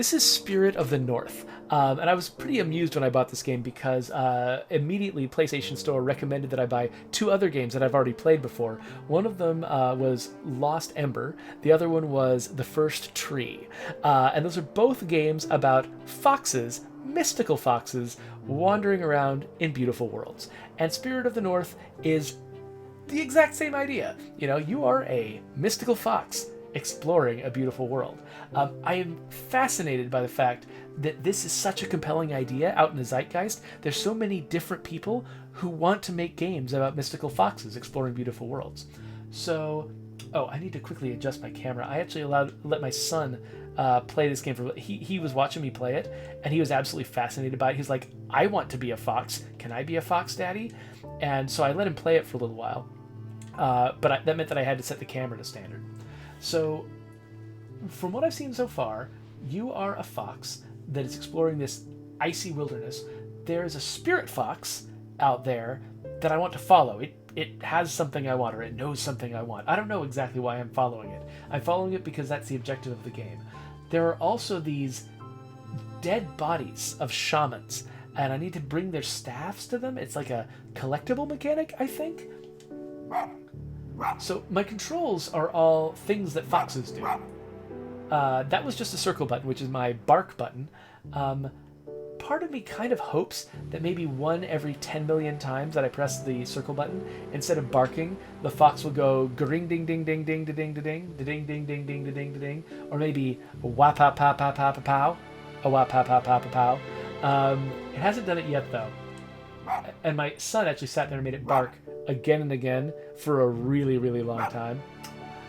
This is Spirit of the North. And I was pretty amused when I bought this game because immediately PlayStation Store recommended that I buy two other games that I've already played before. One of them was Lost Ember. The other one was The First Tree. And those are both games about foxes, mystical foxes, wandering around in beautiful worlds. And Spirit of the North is the exact same idea. You know, you are a mystical fox exploring a beautiful world. I am fascinated by the fact that this is such a compelling idea out in the zeitgeist. There's so many different people who want to make games about mystical foxes exploring beautiful worlds. So, I need to quickly adjust my camera. I actually let my son play this game for. He was watching me play it, and he was absolutely fascinated by it. He's like, "I want to be a fox. Can I be a fox, Daddy?" And so I let him play it for a little while. That meant that I had to set the camera to standard. So, from what I've seen so far, you are a fox that is exploring this icy wilderness. There is a spirit fox out there that I want to follow. It has something I want, or it knows something I want. I don't know exactly why I'm following it. I'm following it because that's the objective of the game. There are also these dead bodies of shamans, and I need to bring their staffs to them. It's like a collectible mechanic, I think. So my controls are all things that foxes do. That was just a circle button, which is my bark button. Part of me kind of hopes that maybe one every 10 million times that I press the circle button, instead of barking, the fox will go gring ding ding ding ding ding ding ding ding ding ding ding ding ding, or maybe wap pa pa pa pa pa pow, a wap pa pa pa pa pow. It hasn't done it yet though, and my son actually sat there and made it bark again and again for a really, really long time.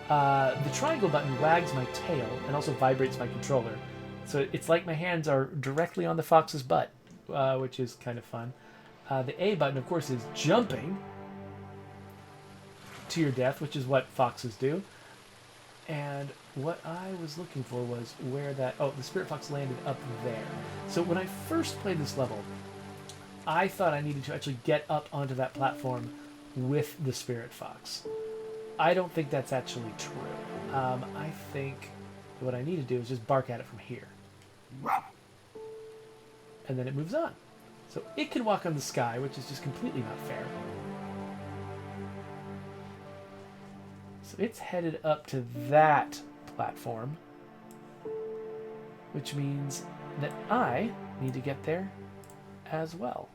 The triangle button wags my tail and also vibrates my controller. So it's like my hands are directly on the fox's butt, which is kind of fun. The A button, of course, is jumping to your death, which is what foxes do. And what I was looking for was where that... Oh, the spirit fox landed up there. So when I first played this level, I thought I needed to actually get up onto that platform with the spirit fox. I don't think that's actually true. I think what I need to do is just bark at it from here. And then it moves on. So it can walk on the sky, which is just completely not fair. So it's headed up to that platform, which means that I need to get there as well.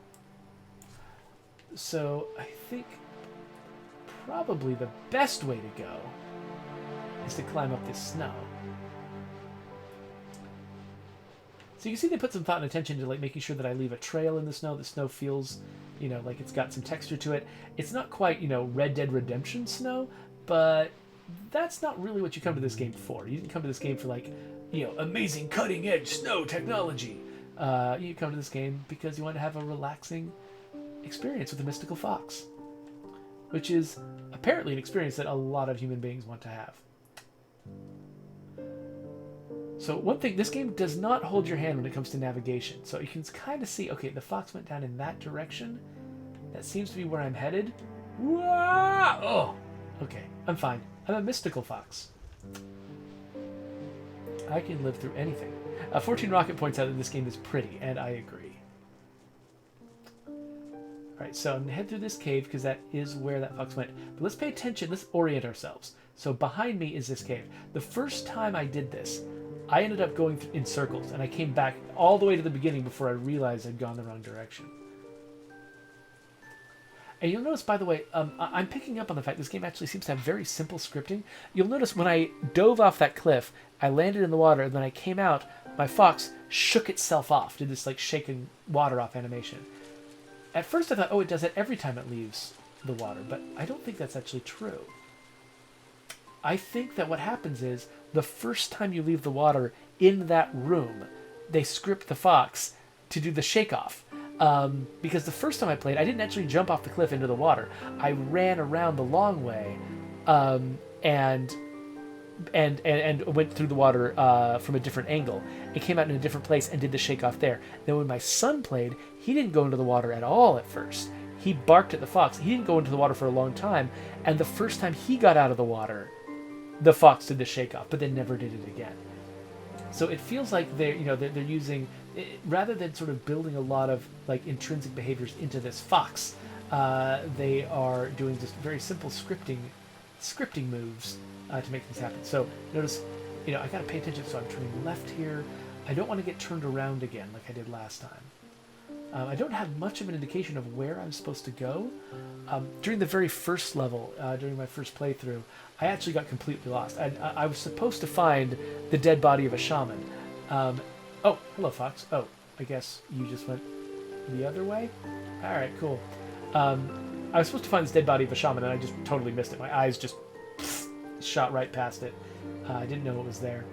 So I think probably the best way to go is to climb up this snow. So you can see they put some thought and attention to like making sure that I leave a trail in the snow. The snow feels, like it's got some texture to it. It's not quite, Red Dead Redemption snow, but that's not really what you come to this game for. You didn't come to this game for like, amazing cutting edge snow technology. You come to this game because you want to have a relaxing experience with a mystical fox, which is apparently an experience that a lot of human beings want to have. So one thing, this game does not hold your hand when it comes to navigation. So you can kind of see, okay, the fox went down in that direction. That seems to be where I'm headed. Whoa! Oh, okay, I'm fine. I'm a mystical fox. I can live through anything. Fortune Rocket points out that this game is pretty, and I agree. Alright, so I'm going to head through this cave because that is where that fox went. But let's pay attention, let's orient ourselves. So behind me is this cave. The first time I did this, I ended up going in circles, and I came back all the way to the beginning before I realized I'd gone the wrong direction. And you'll notice, by the way, I'm picking up on the fact this game actually seems to have very simple scripting. You'll notice when I dove off that cliff, I landed in the water, and then I came out, my fox shook itself off, did this like shaking water off animation. At first I thought, it does it every time it leaves the water, but I don't think that's actually true. I think that what happens is, the first time you leave the water in that room, they script the fox to do the shake-off. Because the first time I played, I didn't actually jump off the cliff into the water. I ran around the long way, and went through the water from a different angle. It came out in a different place and did the shake-off there. Then when my son played, he didn't go into the water at all at first. He barked at the fox. He didn't go into the water for a long time, and the first time he got out of the water, the fox did the shake-off, but then never did it again. So it feels like they're using, rather than sort of building a lot of like intrinsic behaviors into this fox, they are doing just very simple scripting moves to make things happen. So notice, I gotta pay attention. So I'm turning left here. I don't want to get turned around again like I did last time. I don't have much of an indication of where I'm supposed to go. During the very first level, during my first playthrough, I actually got completely lost. I was supposed to find the dead body of a shaman. Oh, hello, Fox. Oh, I guess you just went the other way? All right, cool. I was supposed to find this dead body of a shaman, and I just totally missed it. My eyes just shot right past it. I didn't know it was there.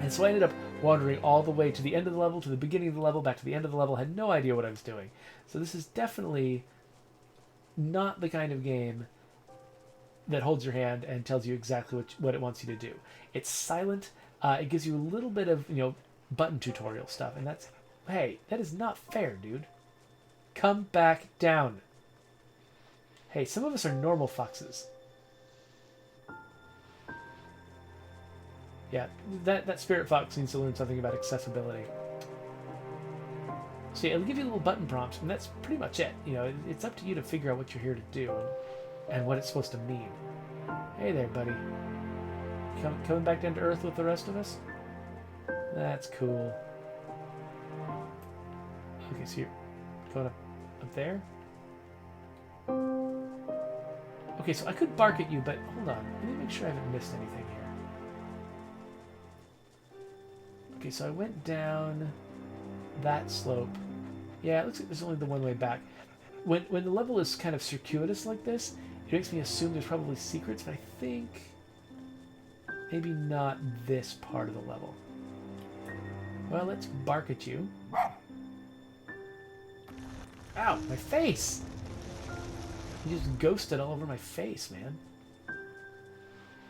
And so I ended up wandering all the way to the end of the level, to the beginning of the level, back to the end of the level. Had no idea what I was doing. So this is definitely not the kind of game that holds your hand and tells you exactly what it wants you to do. It's silent. It gives you a little bit of, button tutorial stuff. And that's, hey, that is not fair, dude. Come back down. Hey, some of us are normal foxes. Yeah, that spirit fox needs to learn something about accessibility. So yeah, it'll give you little button prompts, and that's pretty much it. It's up to you to figure out what you're here to do and what it's supposed to mean. Hey there, buddy. Coming back down to Earth with the rest of us? That's cool. Okay, so you're going up there? Okay, so I could bark at you, but hold on. Let me make sure I haven't missed anything here. Okay, so I went down that slope. Yeah, it looks like there's only the one way back. When the level is kind of circuitous like this, it makes me assume there's probably secrets, but I think maybe not this part of the level. Well, let's bark at you. Ow, my face! You just ghosted all over my face, man.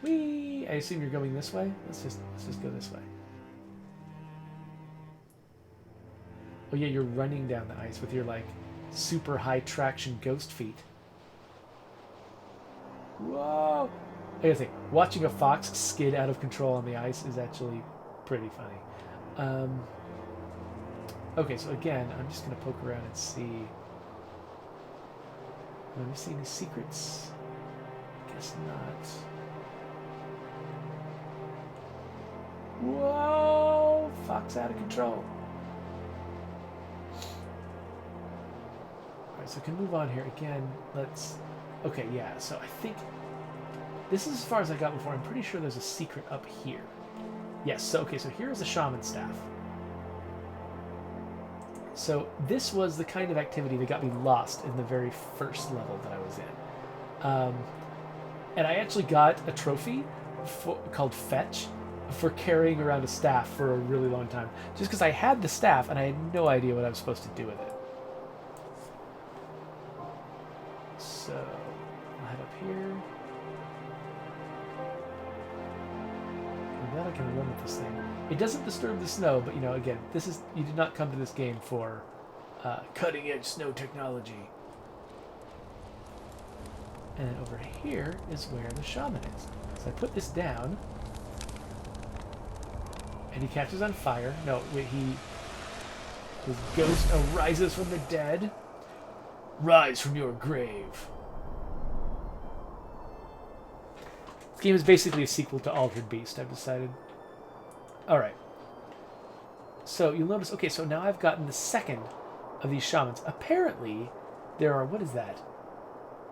Whee! I assume you're going this way? Let's just go this way. Oh yeah, you're running down the ice with your, like, super high traction ghost feet. Whoa! I gotta say, watching a fox skid out of control on the ice is actually pretty funny. Okay, so again, I'm just gonna poke around and see. Let me see any secrets. Guess not. Whoa! Fox out of control. Alright, so I can move on here. Again, let's... Okay, yeah, so I think... This is as far as I got before. I'm pretty sure there's a secret up here. Yes, so okay, so here is a shaman staff. So this was the kind of activity that got me lost in the very first level that I was in. And I actually got a trophy called Fetch for carrying around a staff for a really long time. Just because I had the staff and I had no idea what I was supposed to do with it. So, I'll head up here. I'm glad I can run with this thing. It doesn't disturb the snow, but again, you did not come to this game for cutting-edge snow technology. And then over here is where the shaman is. So I put this down, and he catches on fire. No, wait, his ghost arises from the dead. Rise from your grave. This game is basically a sequel to Altered Beast, I've decided. Alright. So you'll notice, okay, so now I've gotten the second of these shamans. Apparently, there are, what is that?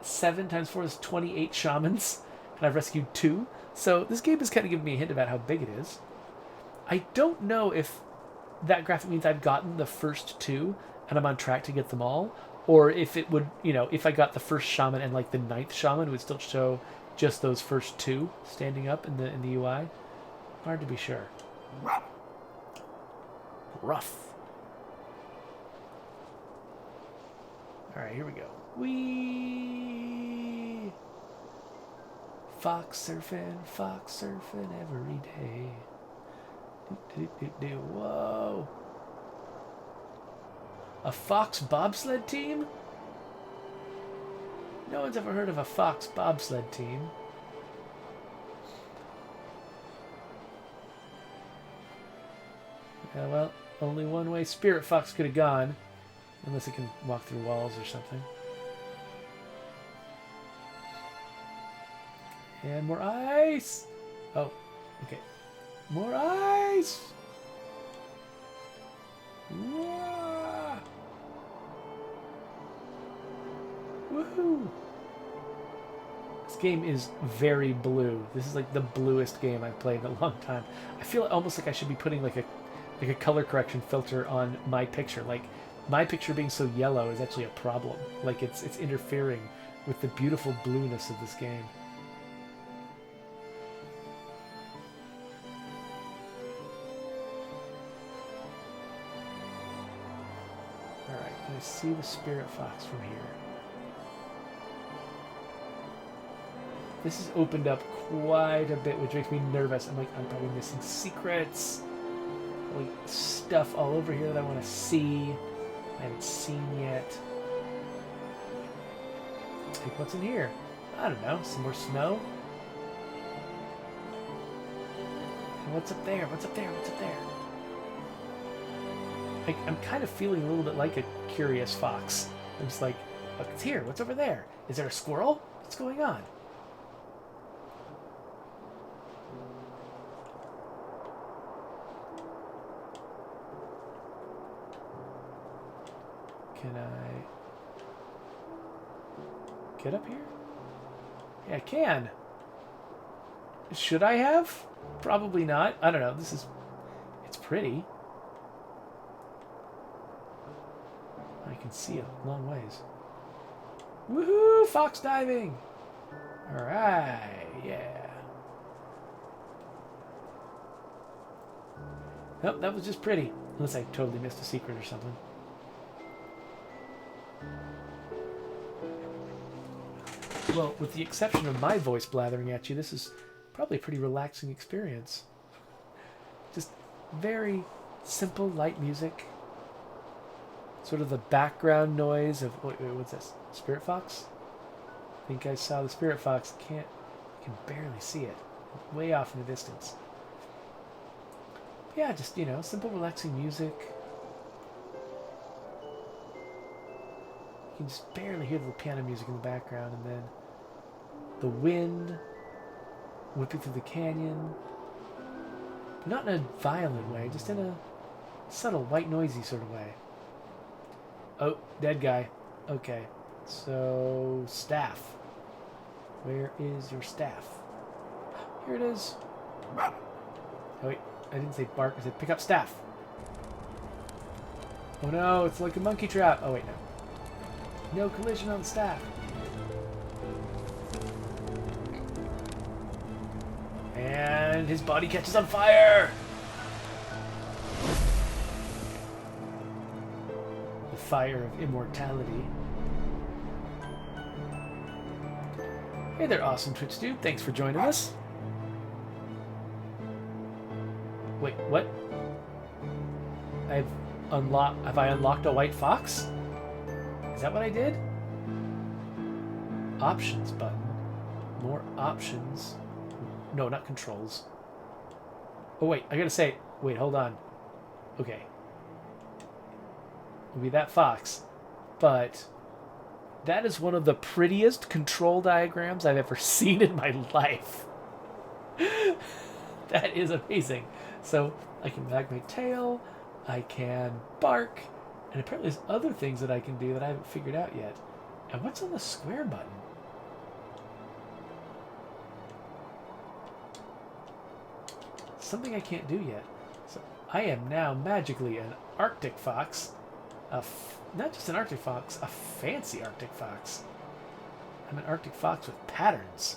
7 times 4 is 28 shamans, and I've rescued 2. So this game is kind of giving me a hint about how big it is. I don't know if that graphic means I've gotten the first 2, and I'm on track to get them all, or if it would, if I got the first shaman and like the 9th shaman, it would still show just those first 2 standing up in the UI. Hard to be sure. Rough. Alright, here we go. Whee! Fox surfing every day. Whoa! A fox bobsled team? No one's ever heard of a fox bobsled team. Well, only one way Spirit Fox could have gone. Unless it can walk through walls or something. And more ice! Oh, okay. More ice! Whoa! Woohoo! This game is very blue. This is like the bluest game I've played in a long time. I feel almost like I should be putting like a color correction filter on my picture. Like my picture being so yellow is actually a problem. Like it's interfering with the beautiful blueness of this game. Alright, can I see the Spirit Fox from here? This has opened up quite a bit, which makes me nervous. I'm probably missing secrets. Like stuff all over here that I want to see. I haven't seen yet. Like, what's in here? I don't know. Some more snow? And what's up there? What's up there? What's up there? Like, I'm kind of feeling a little bit like a curious fox. I'm just like, look, it's here. What's over there? Is there a squirrel? What's going on? Can I get up here? Yeah, I can. Should I have? Probably not. I don't know. It's pretty. I can see a long ways. Woohoo! Fox diving! Alright, yeah. Nope, that was just pretty. Unless I totally missed a secret or something. Well, with the exception of my voice blathering at you, this is probably a pretty relaxing experience. Just very simple, light music. Sort of the background noise of... Wait, what's this? Spirit Fox? I think I saw the Spirit Fox. I can barely see it. Way off in the distance. Yeah, just, you know, simple, relaxing music. You can just barely hear the piano music in the background, and then the wind whipping through the canyon. Not in a violent way, just in a subtle, white noisy sort of way. Oh, dead guy. Okay, so staff. Where is your staff? Here it is. Oh wait, I didn't say bark, I said pick up staff. Oh no, it's like a monkey trap. Oh wait, no. No collision on the staff. And his body catches on fire! The fire of immortality. Hey there, awesome Twitch dude. Thanks for joining us. Wait, what? Have I unlocked a white fox? Is that what I did? Options button. More options. No, not controls. Oh wait, I gotta say, wait, hold on. Okay. It'll be that fox. But that is one of the prettiest control diagrams I've ever seen in my life. That is amazing. So I can wag my tail, I can bark, and apparently there's other things that I can do that I haven't figured out yet. And what's on the square button? Something I can't do yet. So I am now magically an Arctic fox. Not just an Arctic fox, a fancy Arctic fox. I'm an Arctic fox with patterns.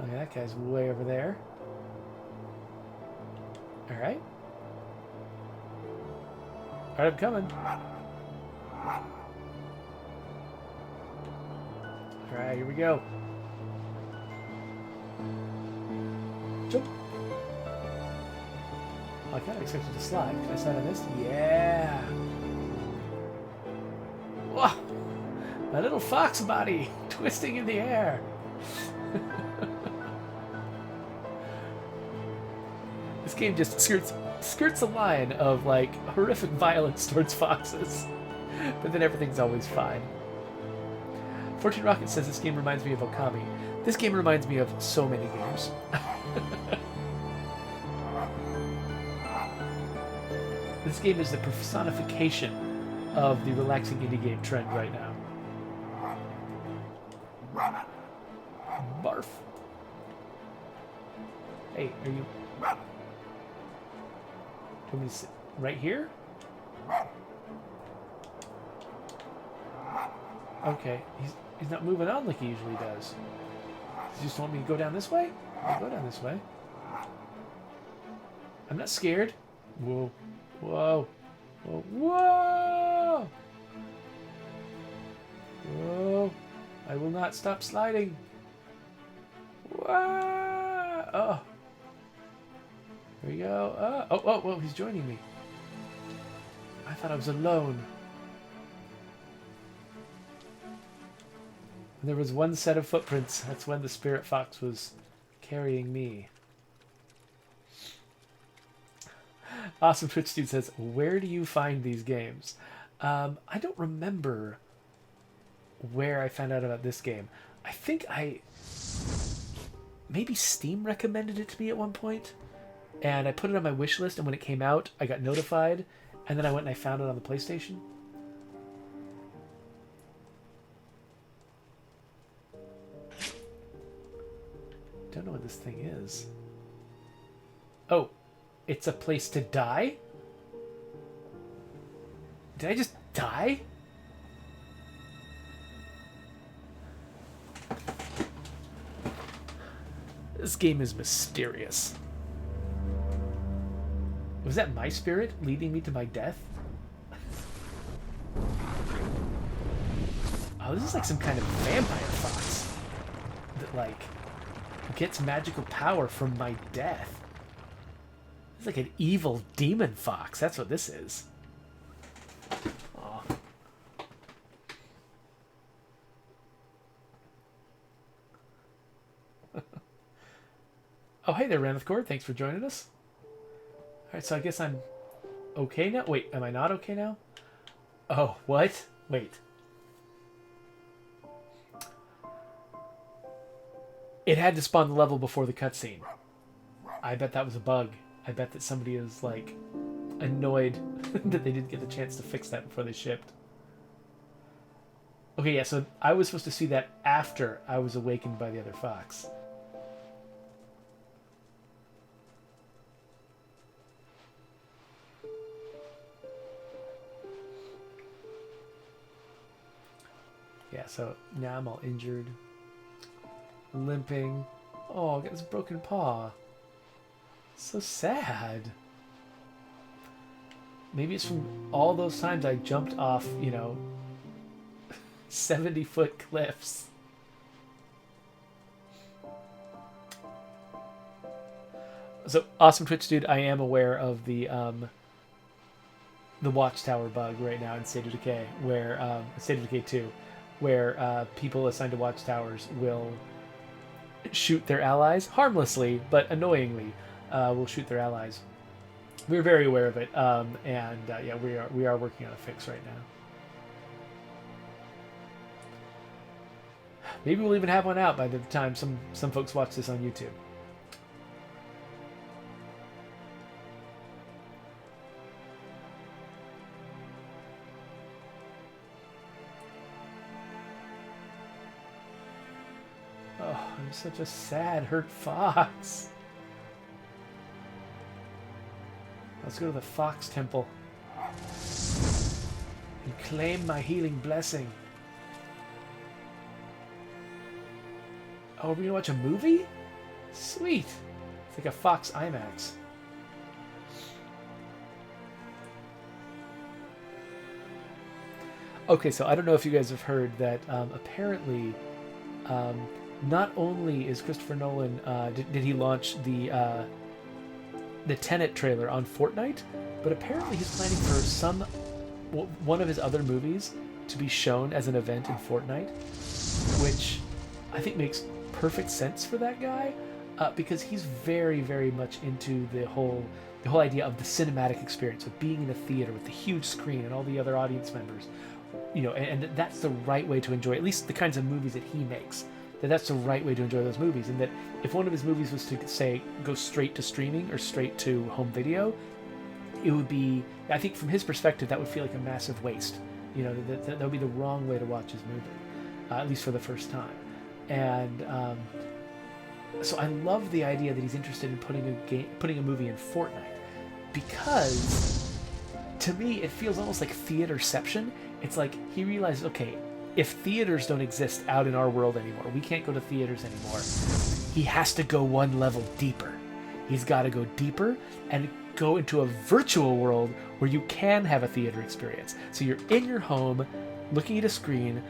Okay, that guy's way over there. Alright. Alright, I'm coming. Alright, here we go. Jump. I kind of expected to slide. Can I slide on this? Yeah! Whoa! My little fox body twisting in the air. This game just skirts skirts a line of like horrific violence towards foxes, but then everything's always fine. Fortune Rocket says this game reminds me of Okami. This game reminds me of so many games. This game is the personification of the relaxing indie game trend right now. Barf. Hey, are you... Do you want me to sit right here? Okay, he's not moving on like he usually does. Does he just want me to go down this way? I'll go down this way. I'm not scared. Whoa. Whoa. Whoa. Whoa. Whoa. I will not stop sliding. Whoa. Oh. Here we go. Oh, he's joining me. I thought I was alone. And there was one set of footprints. That's when the spirit fox was carrying me. Awesome Twitch Dude says, where do you find these games? I don't remember where I found out about this game. I think maybe Steam recommended it to me at one point, and I put it on my wish list, and when it came out, I got notified, and then I went and I found it on the PlayStation. Don't know what this thing is. Oh, it's a place to die? Did I just die? This game is mysterious. Was that my spirit leading me to my death? Oh, this is like some kind of vampire fox that, like, gets magical power from my death. It's like an evil demon fox. That's what this is. Aw. Oh, hey there, Rameth Cord. Thanks for joining us. Alright, so I guess I'm okay now? Wait, am I not okay now? Oh, what? Wait. It had to spawn the level before the cutscene. I bet that was a bug. I bet that somebody is, like, annoyed that they didn't get the chance to fix that before they shipped. Okay, yeah, so I was supposed to see that after I was awakened by the other fox. Yeah, so now I'm all injured. Limping. Oh, I got this broken paw. So sad. Maybe it's from all those times I jumped off, 70-foot cliffs. So, awesome Twitch Dude, I am aware of the Watchtower bug right now in State of Decay, where State of Decay 2, where people assigned to Watchtowers will shoot their allies harmlessly, but annoyingly. Will shoot their allies. We're very aware of it, yeah, we are working on a fix right now. Maybe we'll even have one out by the time some folks watch this on YouTube. Oh, I'm such a sad, hurt fox. Let's go to the Fox Temple and claim my healing blessing. Oh, are we gonna watch a movie? Sweet. It's like a Fox IMAX. Okay, so I don't know if you guys have heard that apparently not only is Christopher Nolan, did he launch the Tenet trailer on Fortnite, but apparently he's planning for one of his other movies to be shown as an event in Fortnite, which I think makes perfect sense for that guy, because he's very, very much into the whole the whole idea of the cinematic experience of being in a theater with the huge screen and all the other audience members, and that's the right way to enjoy at least the kinds of movies that he makes. That's the right way to enjoy those movies, and that if one of his movies was to say go straight to streaming or straight to home video, it would be, I think from his perspective, that would feel like a massive waste. That would be the wrong way to watch his movie, at least for the first time. And so I love the idea that he's interested in putting a movie in Fortnite, because to me it feels almost like theaterception. It's like he realizes, okay, if theaters don't exist out in our world anymore, we can't go to theaters anymore, he has to go one level deeper. He's got to go deeper and go into a virtual world where you can have a theater experience. So you're in your home, looking at a screen,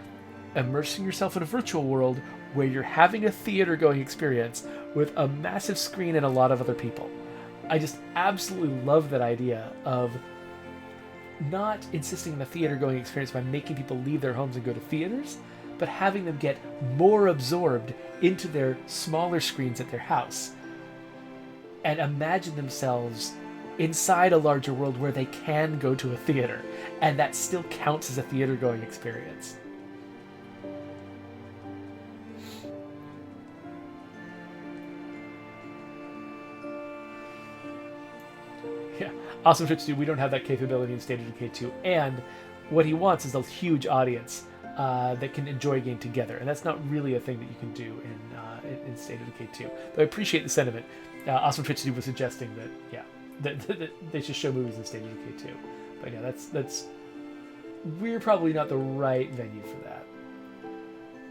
immersing yourself in a virtual world where you're having a theater-going experience with a massive screen and a lot of other people. I just absolutely love that idea of not insisting on a theater-going experience by making people leave their homes and go to theaters, but having them get more absorbed into their smaller screens at their house and imagine themselves inside a larger world where they can go to a theater, and that still counts as a theater-going experience. Yeah, awesome Twitch dude. We don't have that capability in State of Decay 2, and what he wants is a huge audience that can enjoy a game together, and that's not really a thing that you can do in State of Decay 2. But I appreciate the sentiment. Awesome Twitch dude was suggesting that, yeah, that they should show movies in State of Decay 2. But yeah, that's we're probably not the right venue for that.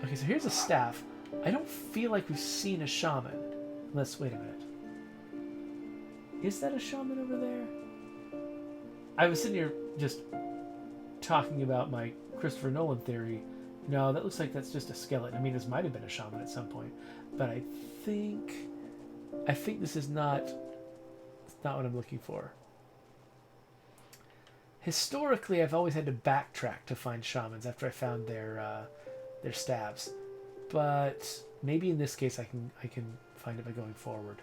Okay, so here's a staff. I don't feel like we've seen a shaman. Unless, wait a minute. Is that a shaman over there? I was sitting here just talking about my Christopher Nolan theory. No, that looks like that's just a skeleton. I mean, this might have been a shaman at some point, but I think this is not. It's not what I'm looking for. Historically, I've always had to backtrack to find shamans after I found their staves, but maybe in this case I can find it by going forward.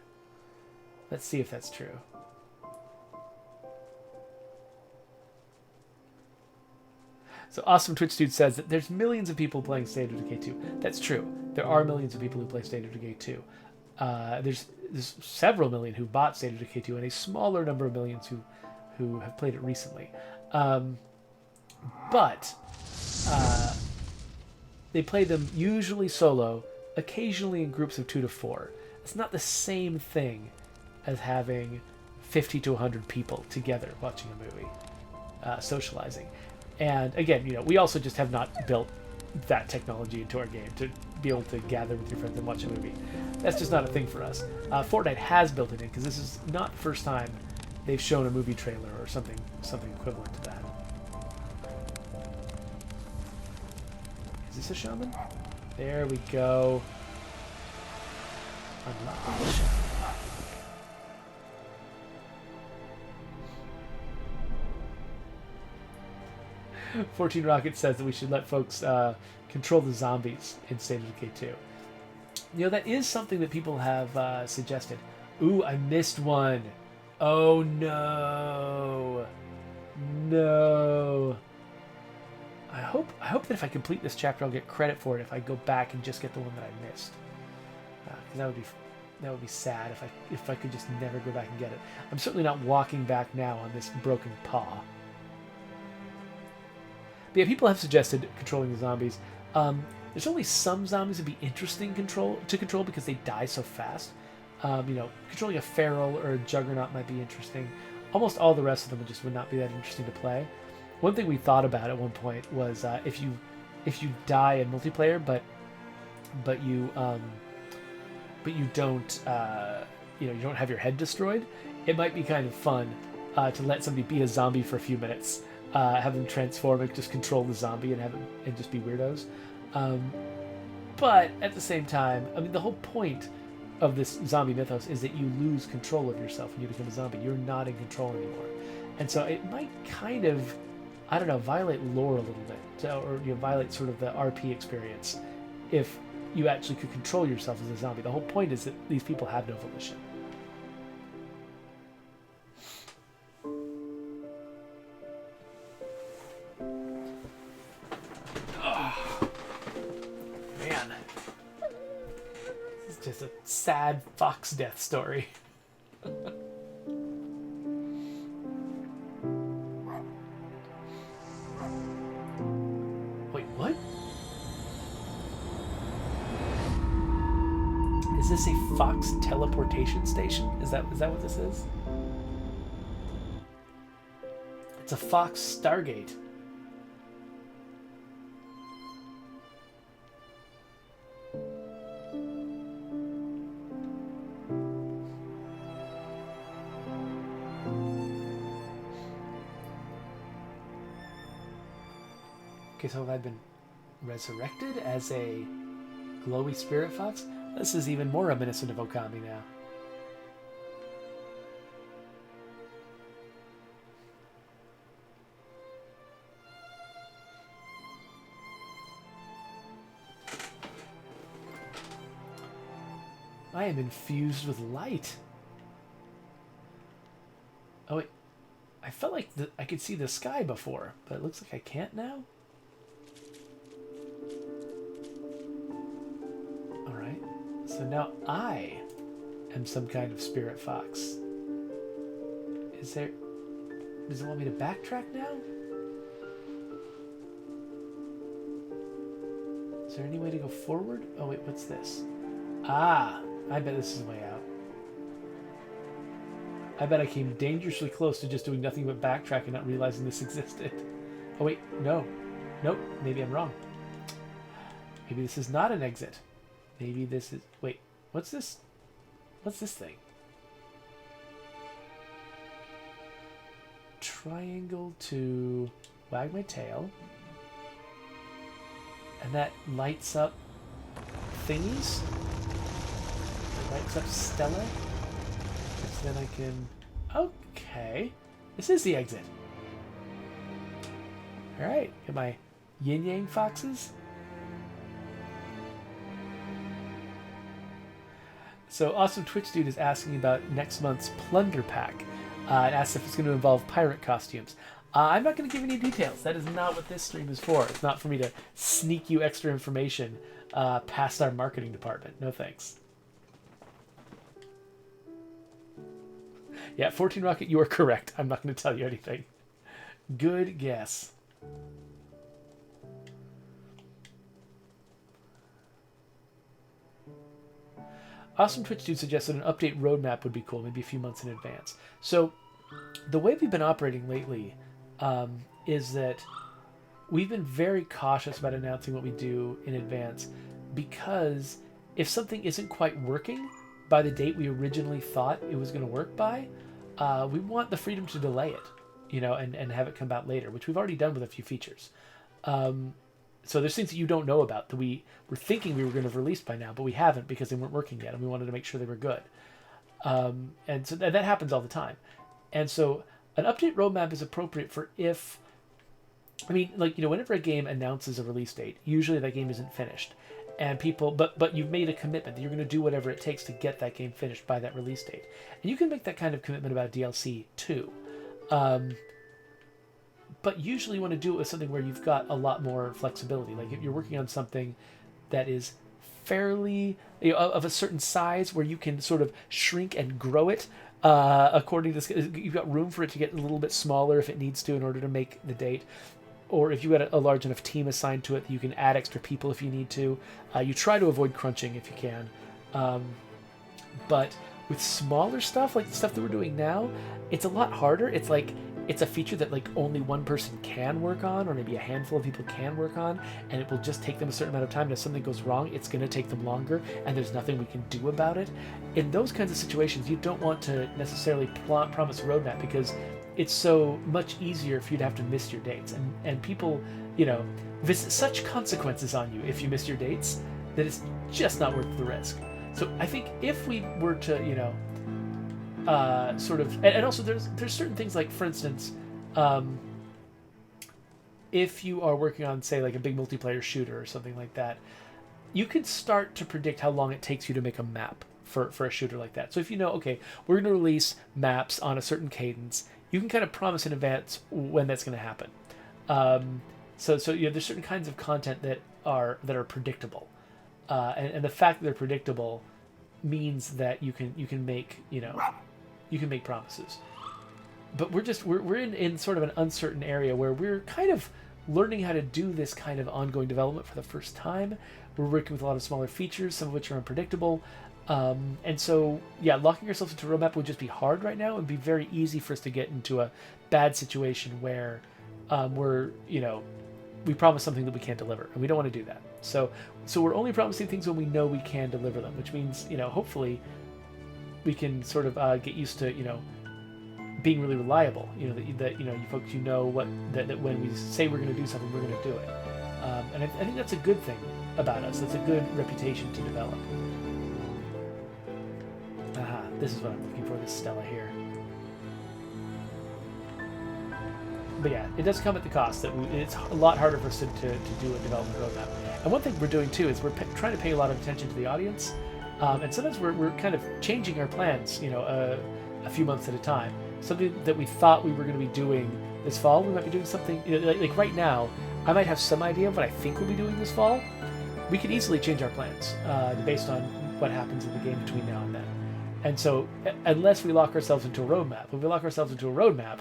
Let's see if that's true. So Awesome Twitch Dude says that there's millions of people playing State of Decay 2. That's true. There are millions of people who play State of Decay 2. There's several million who bought State of Decay 2, and a smaller number of millions who have played it recently. But they play them usually solo, occasionally in groups of 2 to 4. It's not the same thing as having 50 to 100 people together watching a movie, socializing. And again, we also just have not built that technology into our game to be able to gather with your friends and watch a movie. That's just not a thing for us. Fortnite has built it in, because this is not the first time they've shown a movie trailer or something equivalent to that. Is this a shaman? There we go. Unlock the shaman. 14 Rocket says that we should let folks control the zombies in State of Decay 2. That is something that people have suggested. Ooh, I missed one. Oh no. No. I hope that if I complete this chapter, I'll get credit for it if I go back and just get the one that I missed. Because that would be sad if I could just never go back and get it. I'm certainly not walking back now on this broken paw. But yeah, people have suggested controlling the zombies. There's only some zombies that'd be interesting to control because they die so fast. Controlling a feral or a juggernaut might be interesting. Almost all the rest of them just would not be that interesting to play. One thing we thought about at one point was if you die in multiplayer, but you don't you don't have your head destroyed, it might be kind of fun to let somebody be a zombie for a few minutes. Have them transform and just control the zombie and just be weirdos. But at the same time, I mean, the whole point of this zombie mythos is that you lose control of yourself when you become a zombie. You're not in control anymore. And so it might kind of, I don't know, violate lore a little bit, or violate sort of the RP experience if you actually could control yourself as a zombie. The whole point is that these people have no volition. just a sad fox death story. Wait, what? Is this a fox teleportation station? Is that what this is? It's a fox Stargate. Okay, so have I been resurrected as a glowy spirit fox? This is even more reminiscent of Okami now. I am infused with light. Oh wait, I felt like I could see the sky before, but it looks like I can't now. Alright, so now I am some kind of spirit fox. Does it want me to backtrack now? Is there any way to go forward? Oh wait, what's this? Ah, I bet this is the way out. I bet I came dangerously close to just doing nothing but backtrack and not realizing this existed. Oh wait, no. Nope, maybe I'm wrong. Maybe this is not an exit. Maybe this is... Wait, what's this? What's this thing? Triangle to wag my tail. And that lights up thingies? It lights up stelae? So then I can... Okay. This is the exit. Alright, get my yin-yang foxes. So Awesome Twitch Dude is asking about next month's Plunder Pack. And asks if it's going to involve pirate costumes. I'm not going to give any details. That is not what this stream is for. It's not for me to sneak you extra information past our marketing department. No thanks. Yeah, 14 Rocket, you are correct. I'm not going to tell you anything. Good guess. Awesome Twitch Dude suggested an update roadmap would be cool, maybe a few months in advance. So, the way we've been operating lately is that we've been very cautious about announcing what we do in advance, because if something isn't quite working by the date we originally thought it was going to work by, we want the freedom to delay it, you know, and have it come out later, which we've already done with a few features. So there's things that you don't know about that we were thinking we were going to have released by now, but we haven't because they weren't working yet, and we wanted to make sure they were good. And so that happens all the time. And so an update roadmap is appropriate for if... I mean, like, you know, whenever a game announces a release date, usually that game isn't finished. And people... But you've made a commitment that you're going to do whatever it takes to get that game finished by that release date. And you can make that kind of commitment about DLC, too. But usually you want to do it with something where you've got a lot more flexibility. Like if you're working on something that is fairly, you know, of a certain size where you can sort of shrink and grow it according to this. You've got room for it to get a little bit smaller if it needs to in order to make the date. Or if you've got a large enough team assigned to it, you can add extra people if you need to. You try to avoid crunching if you can. But with smaller stuff, like the stuff that we're doing now, it's a lot harder. It's like... It's a feature that like only one person can work on, or maybe a handful of people can work on, and it will just take them a certain amount of time. And if something goes wrong, it's going to take them longer, and there's nothing we can do about it. In those kinds of situations, you don't want to necessarily promise a roadmap, because it's so much easier for you to have to miss your dates. And people, you know, visit such consequences on you if you miss your dates that it's just not worth the risk. So I think if we were to, you know, sort of, and also there's certain things like, for instance, if you are working on, say, like a big multiplayer shooter or something like that, you can start to predict how long it takes you to make a map for a shooter like that. So if you know, okay, we're going to release maps on a certain cadence, you can kind of promise in advance when that's going to happen. So you know, there's certain kinds of content that are predictable, and the fact that they're predictable means that you can make, you know, you can make promises. But we're in sort of an uncertain area where we're kind of learning how to do this kind of ongoing development for the first time. We're working with a lot of smaller features, some of which are unpredictable. And so, yeah, locking ourselves into a roadmap would just be hard right now. It would be very easy for us to get into a bad situation where we're, you know, we promise something that we can't deliver, and we don't want to do that. So we're only promising things when we know we can deliver them, which means, you know, hopefully we can sort of get used to, you know, being really reliable. You know, that you know, you folks, you know what that when we say we're going to do something, we're going to do it. And I think that's a good thing about us. That's a good reputation to develop. Aha, this is what I'm looking for, this stela here. But yeah, it does come at the cost that it's a lot harder for us to do a development roadmap. And one thing we're doing too is we're trying to pay a lot of attention to the audience. And sometimes we're kind of changing our plans, you know, a few months at a time. Something that we thought we were going to be doing this fall, we might be doing something, you know, like right now, I might have some idea of what I think we'll be doing this fall. We could easily change our plans based on what happens in the game between now and then. And so, unless we lock ourselves into a roadmap, if we lock ourselves into a roadmap,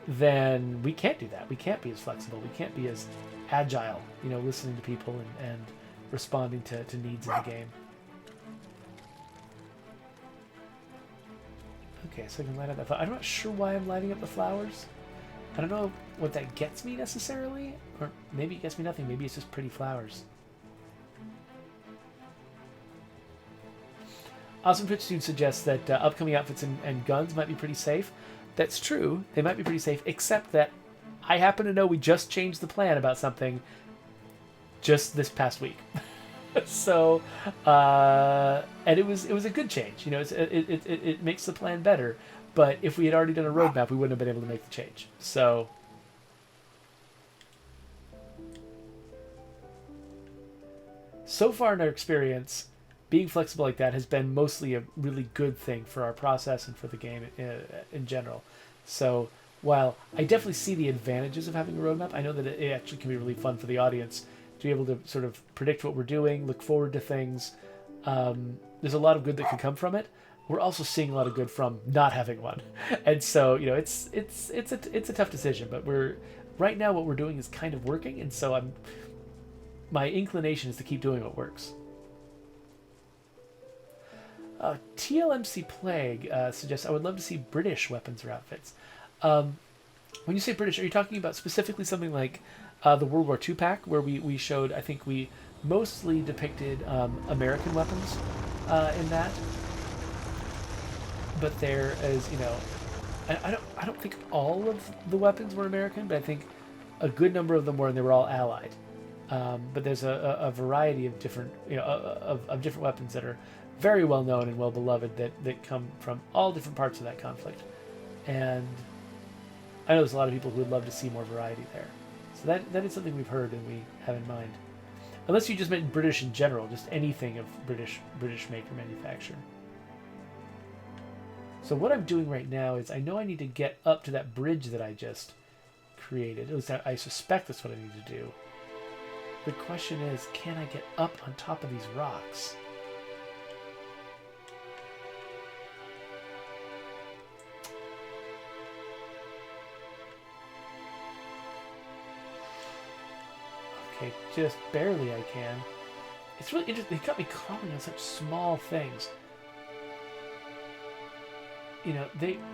then we can't do that. We can't be as flexible. We can't be as agile, you know, listening to people and responding to needs in the game. Okay, so I can light up that flower. I'm not sure why I'm lighting up the flowers. I don't know what that gets me necessarily, or maybe it gets me nothing. Maybe it's just pretty flowers. Awesome Twitch Dude suggests that upcoming outfits and guns might be pretty safe. That's true. They might be pretty safe, except that I happen to know we just changed the plan about something just this past week. So, and it was a good change. You know, it makes the plan better. But if we had already done a roadmap, we wouldn't have been able to make the change. So, so far in our experience, being flexible like that has been mostly a really good thing for our process and for the game in general. So while I definitely see the advantages of having a roadmap, I know that it actually can be really fun for the audience to be able to sort of predict what we're doing, look forward to things. There's a lot of good that can come from it. We're also seeing a lot of good from not having one, and so, you know, it's a tough decision. But right now what we're doing is kind of working, and so my inclination is to keep doing what works. TLMC Plague suggests, I would love to see British weapons or outfits. When you say British, are you talking about specifically something like the World War II pack, where we showed, I think we mostly depicted American weapons in that? But there is, you know, I don't think all of the weapons were American, but I think a good number of them were, and they were all Allied. But there's a variety of different, you know, of different weapons that are very well known and well beloved that come from all different parts of that conflict. And I know there's a lot of people who would love to see more variety there. So that is something we've heard and we have in mind. Unless you just meant British in general, just anything of British make or manufacture. So what I'm doing right now is I know I need to get up to that bridge that I just created. At least I suspect that's what I need to do. The question is, can I get up on top of these rocks? Okay, just barely I can. It's really interesting. They got me crawling on such small things. You know,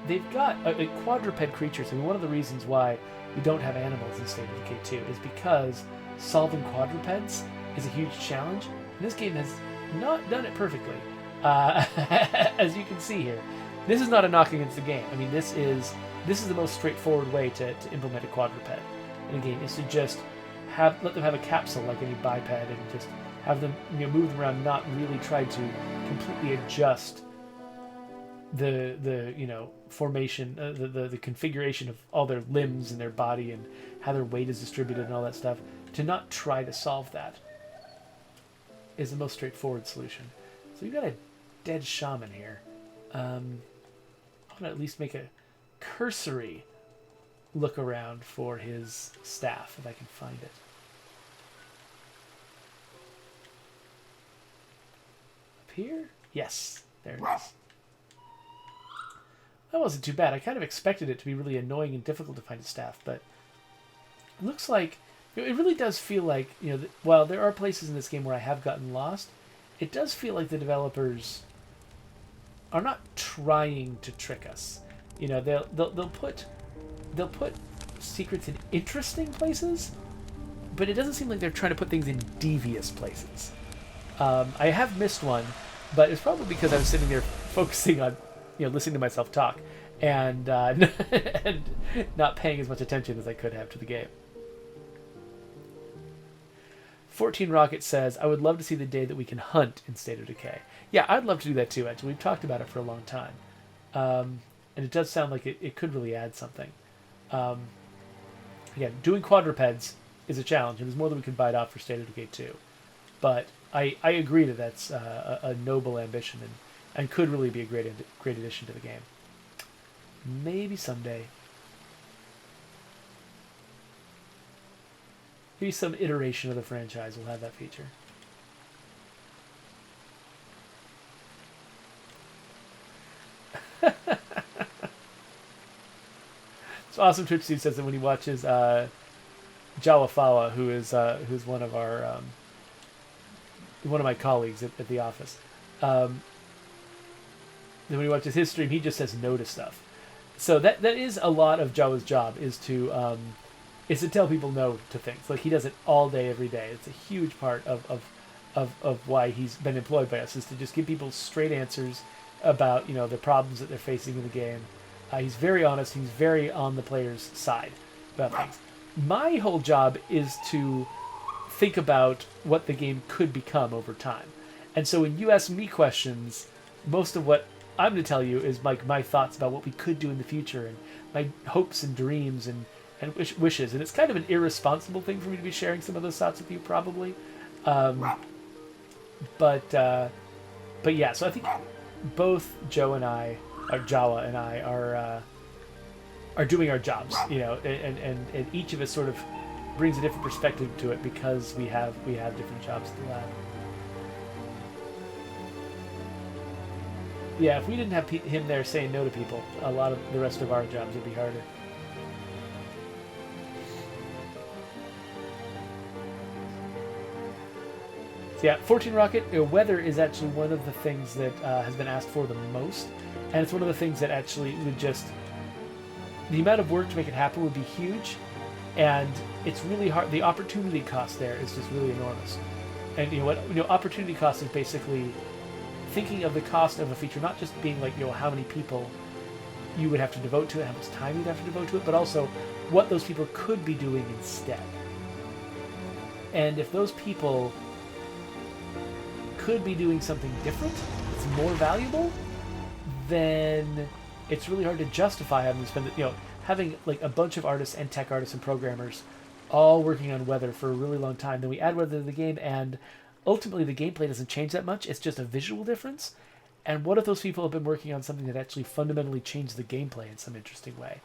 they've got quadruped creatures. I mean, one of the reasons why we don't have animals in State of Decay 2 is because solving quadrupeds is a huge challenge. And this game has not done it perfectly, as you can see here. This is not a knock against the game. I mean, this is the most straightforward way to implement a quadruped in a game, is to just let them have a capsule like any biped and just have them, you know, move them around, not really try to completely adjust the you know, formation, the configuration of all their limbs and their body and how their weight is distributed and all that stuff. To not try to solve that is the most straightforward solution. So we've got a dead shaman here. I want to at least make a cursory look around for his staff, if I can find it. Up here? Yes, there it is. That wasn't too bad. I kind of expected it to be really annoying and difficult to find a staff, but it looks like it really does feel like, while there are places in this game where I have gotten lost, it does feel like the developers are not trying to trick us. They'll put secrets in interesting places, but it doesn't seem like they're trying to put things in devious places. I have missed one, but it's probably because I was sitting there focusing on, listening to myself talk and and not paying as much attention as I could have to the game. 14 Rocket says, I would love to see the day that we can hunt in State of Decay. Yeah, I'd love to do that too, actually. We've talked about it for a long time. And it does sound like it could really add something. Again, doing quadrupeds is a challenge, and there's more than we can bite off for State of Decay 2. But I agree that that's a noble ambition and could really be a great addition to the game. Maybe someday. Maybe some iteration of the franchise will have that feature. So Awesome Twitch Dude says that when he watches Jawafawa, who's one of my colleagues at the office, then when he watches his stream, he just says no to stuff. So that is a lot of Jawa's job, is to tell people no to things. Like, he does it all day, every day. It's a huge part of why he's been employed by us, is to just give people straight answers about, the problems that they're facing in the game. He's very honest. He's very on the player's side about things. My whole job is to think about what the game could become over time. And so when you ask me questions, most of what I'm going to tell you is like my thoughts about what we could do in the future and my hopes and dreams and wishes. And it's kind of an irresponsible thing for me to be sharing some of those thoughts with you, probably. But yeah, so I think both Jawa and I are doing our jobs, and each of us sort of brings a different perspective to it because we have different jobs at the lab. Yeah, if we didn't have him there saying no to people, a lot of the rest of our jobs would be harder. So yeah, 14 Rocket, weather is actually one of the things that has been asked for the most, and it's one of the things that actually would just... The amount of work to make it happen would be huge, and it's really hard. The opportunity cost there is just really enormous. And opportunity cost is basically thinking of the cost of a feature, not just being like, how many people you would have to devote to it, how much time you'd have to devote to it, but also what those people could be doing instead. And if those people could be doing something different, it's more valuable, then it's really hard to justify having to spend having like a bunch of artists and tech artists and programmers all working on weather for a really long time. Then we add weather to the game, and ultimately the gameplay doesn't change that much. It's just a visual difference. And what if those people have been working on something that actually fundamentally changed the gameplay in some interesting way?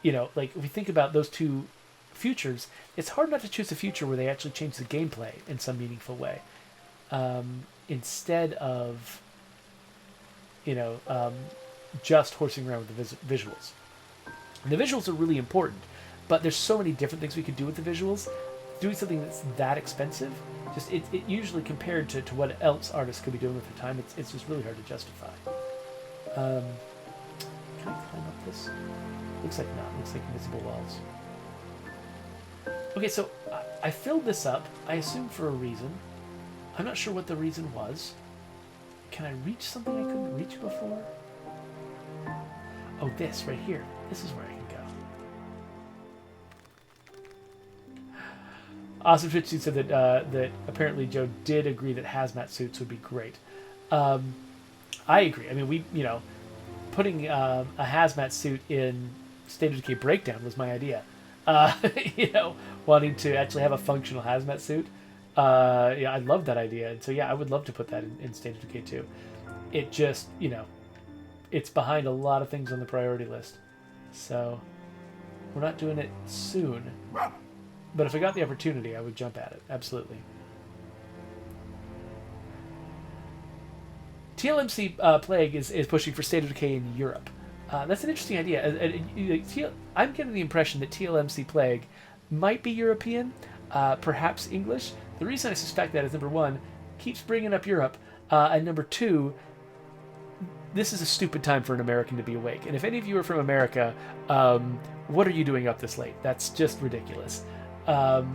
Like if we think about those two futures, it's hard not to choose a future where they actually change the gameplay in some meaningful way, instead of just horsing around with the visuals. And the visuals are really important, but there's so many different things we could do with the visuals. Doing something that's that expensive, it usually compared to what else artists could be doing with their time, it's just really hard to justify. Can I climb up this? Looks like not. Looks like invisible walls. Okay, so I filled this up, I assume for a reason. I'm not sure what the reason was. Can I reach something I couldn't reach before? Oh, this right here. This is where I can go. Awesome Twitch Dude said that apparently Joe did agree that hazmat suits would be great. I agree. I mean, putting a hazmat suit in State of Decay Breakdown was my idea. Wanting to actually have a functional hazmat suit. I love that idea. And so, yeah, I would love to put that in State of Decay 2. It just, it's behind a lot of things on the priority list. So, we're not doing it soon. But if I got the opportunity, I would jump at it. Absolutely. TLMC Plague is pushing for State of Decay in Europe. That's an interesting idea. I'm getting the impression that TLMC Plague might be European, perhaps English. The reason I suspect that is, number one, keeps bringing up Europe, and number two, this is a stupid time for an American to be awake. And if any of you are from America, what are you doing up this late? That's just ridiculous. But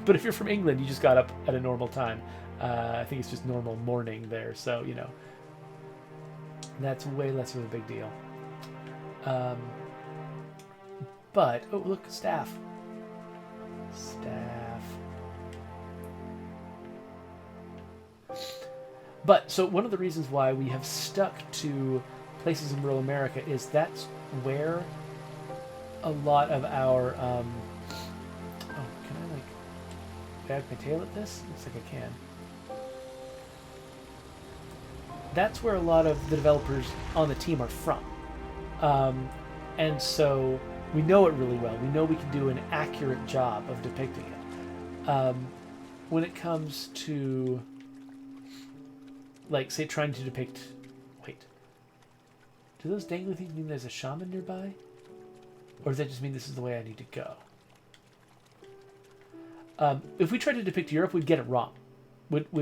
if you're from England, you just got up at a normal time. I think it's just normal morning there, so, you know, that's way less of a big deal. But, oh, look, staff. But, so one of the reasons why we have stuck to places in rural America is that's where a lot of our, oh, can I, like, wag my tail at this? Looks like I can. That's where a lot of the developers on the team are from. And so we know it really well. We know we can do an accurate job of depicting it. When it comes to, like, say, trying to depict... Wait. Do those dangly things mean there's a shaman nearby? Or does that just mean this is the way I need to go? If we tried to depict Europe, we'd get it wrong. Would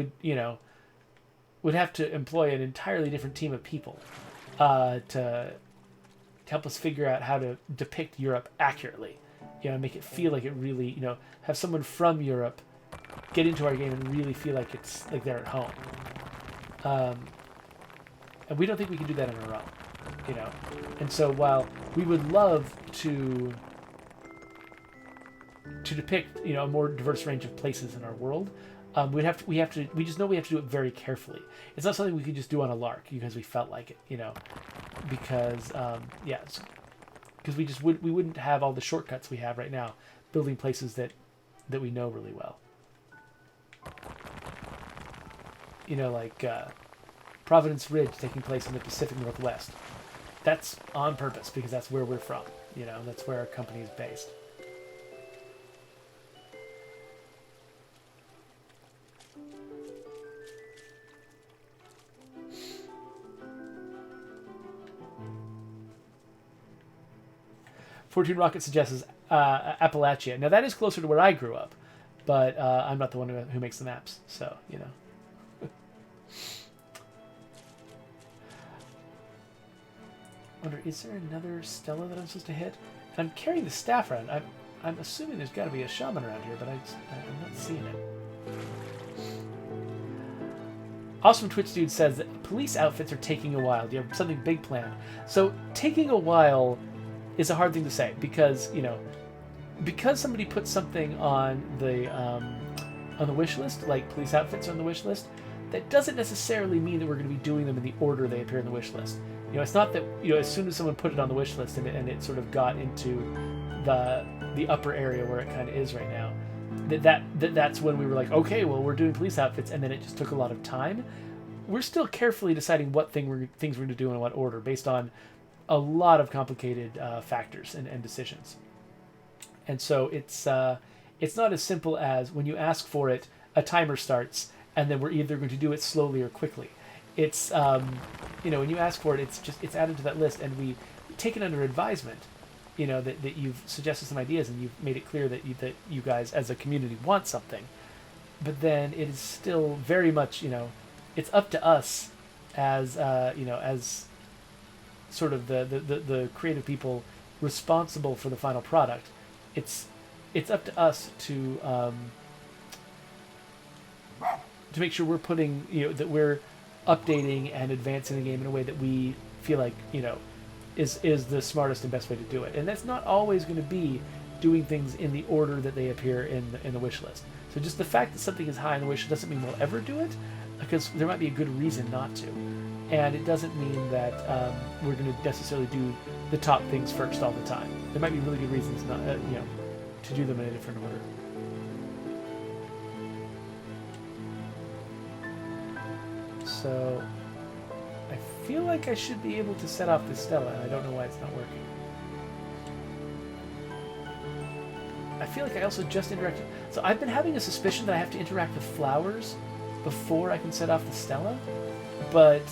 have to employ an entirely different team of people to help us figure out how to depict Europe accurately. You know, make it feel like it really, you know, have someone from Europe get into our game and really feel like it's like they're at home. And we don't think we can do that on our own, you know. And so while we would love to depict, you know, a more diverse range of places in our world, we just know we have to do it very carefully. It's not something we could just do on a lark because we felt like it, you know, because because we wouldn't have all the shortcuts we have right now, building places that we know really well. You know, like Providence Ridge taking place in the Pacific Northwest. That's on purpose because that's where we're from, you know, that's where our company is based. Fortune Rocket suggests Appalachia. Now that is closer to where I grew up, but I'm not the one who makes the maps, so, you know. I wonder, is there another stela that I'm supposed to hit? And I'm carrying the staff around. I'm assuming there's got to be a shaman around here, but I'm not seeing it. Awesome Twitch Dude says that police outfits are taking a while. Do you have something big planned? So taking a while is a hard thing to say because, you know, because somebody puts something on the wish list, like police outfits on the wish list, that doesn't necessarily mean that we're going to be doing them in the order they appear in the wish list. You know, it's not that, you know, as soon as someone put it on the wish list and it sort of got into the upper area where it kind of is right now, that's when we were like, okay, well, we're doing police outfits, and then it just took a lot of time. We're still carefully deciding what things we're going to do in what order based on a lot of complicated factors and decisions. And so it's not as simple as when you ask for it, a timer starts, and then we're either going to do it slowly or quickly. It's you know, when you ask for it, it's added to that list, and we take it under advisement. You know, that you've suggested some ideas and you've made it clear that you guys as a community want something, but then it is still very much, you know, it's up to us as you know, as sort of the creative people responsible for the final product. It's up to us to make sure we're putting, you know, that we're updating and advancing the game in a way that we feel like, you know, is the smartest and best way to do it. And that's not always going to be doing things in the order that they appear in the wish list. So just the fact that something is high on the wish list doesn't mean we'll ever do it, because there might be a good reason not to. And it doesn't mean that we're going to necessarily do the top things first all the time. There might be really good reasons not, you know, to do them in a different order. So I feel like I should be able to set off this stela, and I don't know why it's not working. I feel like I also just interacted. So I've been having a suspicion that I have to interact with flowers before I can set off the stela, but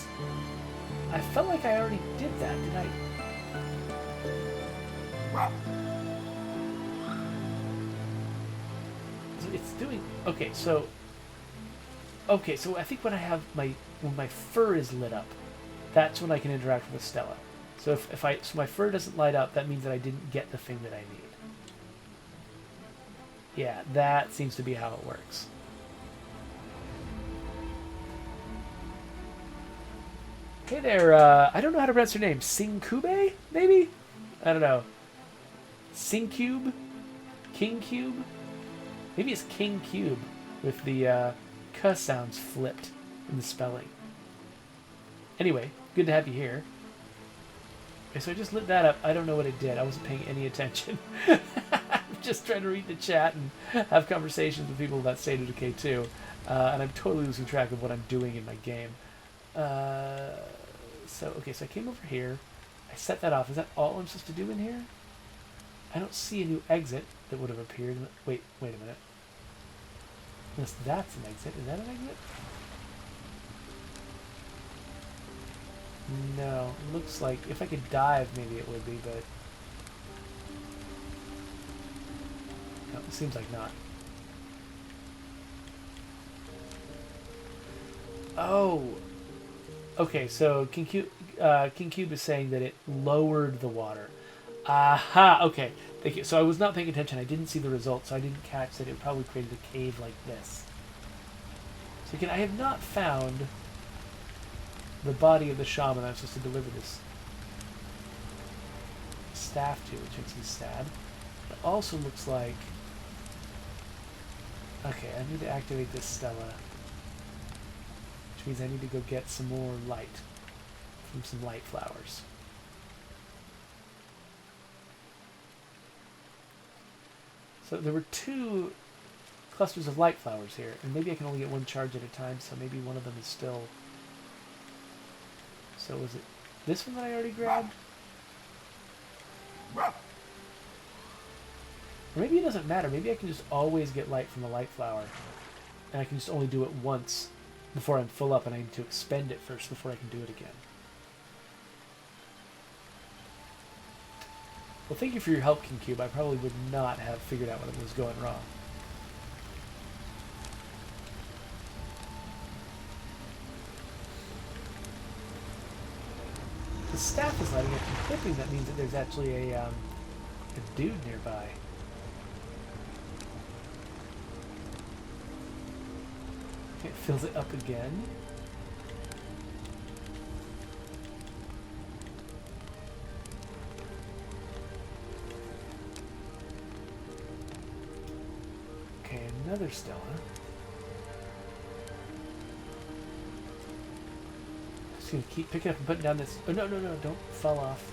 I felt like I already did that. Did I? It's doing... Okay, so I think when I have when my fur is lit up, that's when I can interact with Stella. So if my fur doesn't light up, that means that I didn't get the thing that I need. Yeah, that seems to be how it works. Hey there, I don't know how to pronounce your name. Singkube, maybe? I don't know. Singcube? King Cube? Maybe it's King Cube with the K sounds flipped in the spelling. Anyway, good to have you here. Okay, so I just lit that up. I don't know what it did. I wasn't paying any attention. I'm just trying to read the chat and have conversations with people about State of Decay 2. And I'm totally losing track of what I'm doing in my game. So I came over here. I set that off. Is that all I'm supposed to do in here? I don't see a new exit that would have appeared. Wait a minute. Unless that's an exit. Is that an exit? No. It looks like if I could dive, maybe it would be, but... No, it seems like not. Oh! Okay, so King Cube is saying that it lowered the water. Aha! Okay. Thank you. So I was not paying attention. I didn't see the result, so I didn't catch that it probably created a cave like this. So again, I have not found the body of the shaman I'm supposed to deliver this staff to, which makes me sad. It also looks like... Okay, I need to activate this stela. Which means I need to go get some more light from some light flowers. So there were 2 clusters of light flowers here, and maybe I can only get 1 charge at a time, so maybe one of them is still... So was it this one that I already grabbed? Or maybe it doesn't matter. Maybe I can just always get light from a light flower, and I can just only do it once before I'm full up, and I need to expend it first before I can do it again. Well, thank you for your help, King Cube. I probably would not have figured out what was going wrong. The staff is lighting up. I'm hoping that means that there's actually a dude nearby. Okay, it fills it up again. Okay, another stela. Just gonna keep picking up and putting down this... Oh, no, don't fall off.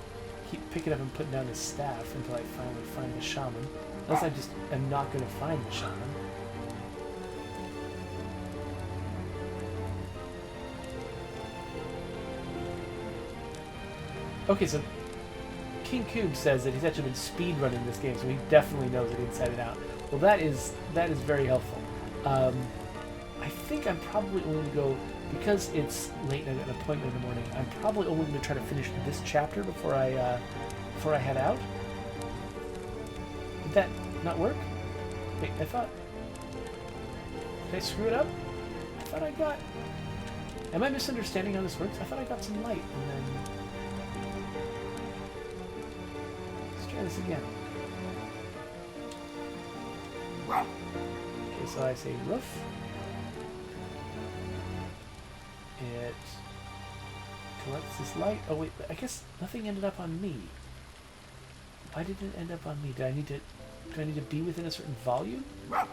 Keep picking up and putting down this staff until I finally find the shaman. Unless I just am not gonna find the shaman. Okay, so King Cube says that he's actually been speedrunning this game, so he definitely knows it inside and out. Well, that is very helpful. I think I'm probably only going to go, because it's late and I got an appointment in the morning, I'm probably only going to try to finish this chapter before I head out. Did that not work? Wait, I thought... Did I screw it up? I thought I got... Am I misunderstanding how this works? I thought I got some light, and then... Let's try this again. Okay, so I say roof. It collects this light. Oh wait, I guess nothing ended up on me. Why did it end up on me? Do I need to be within a certain volume? Do I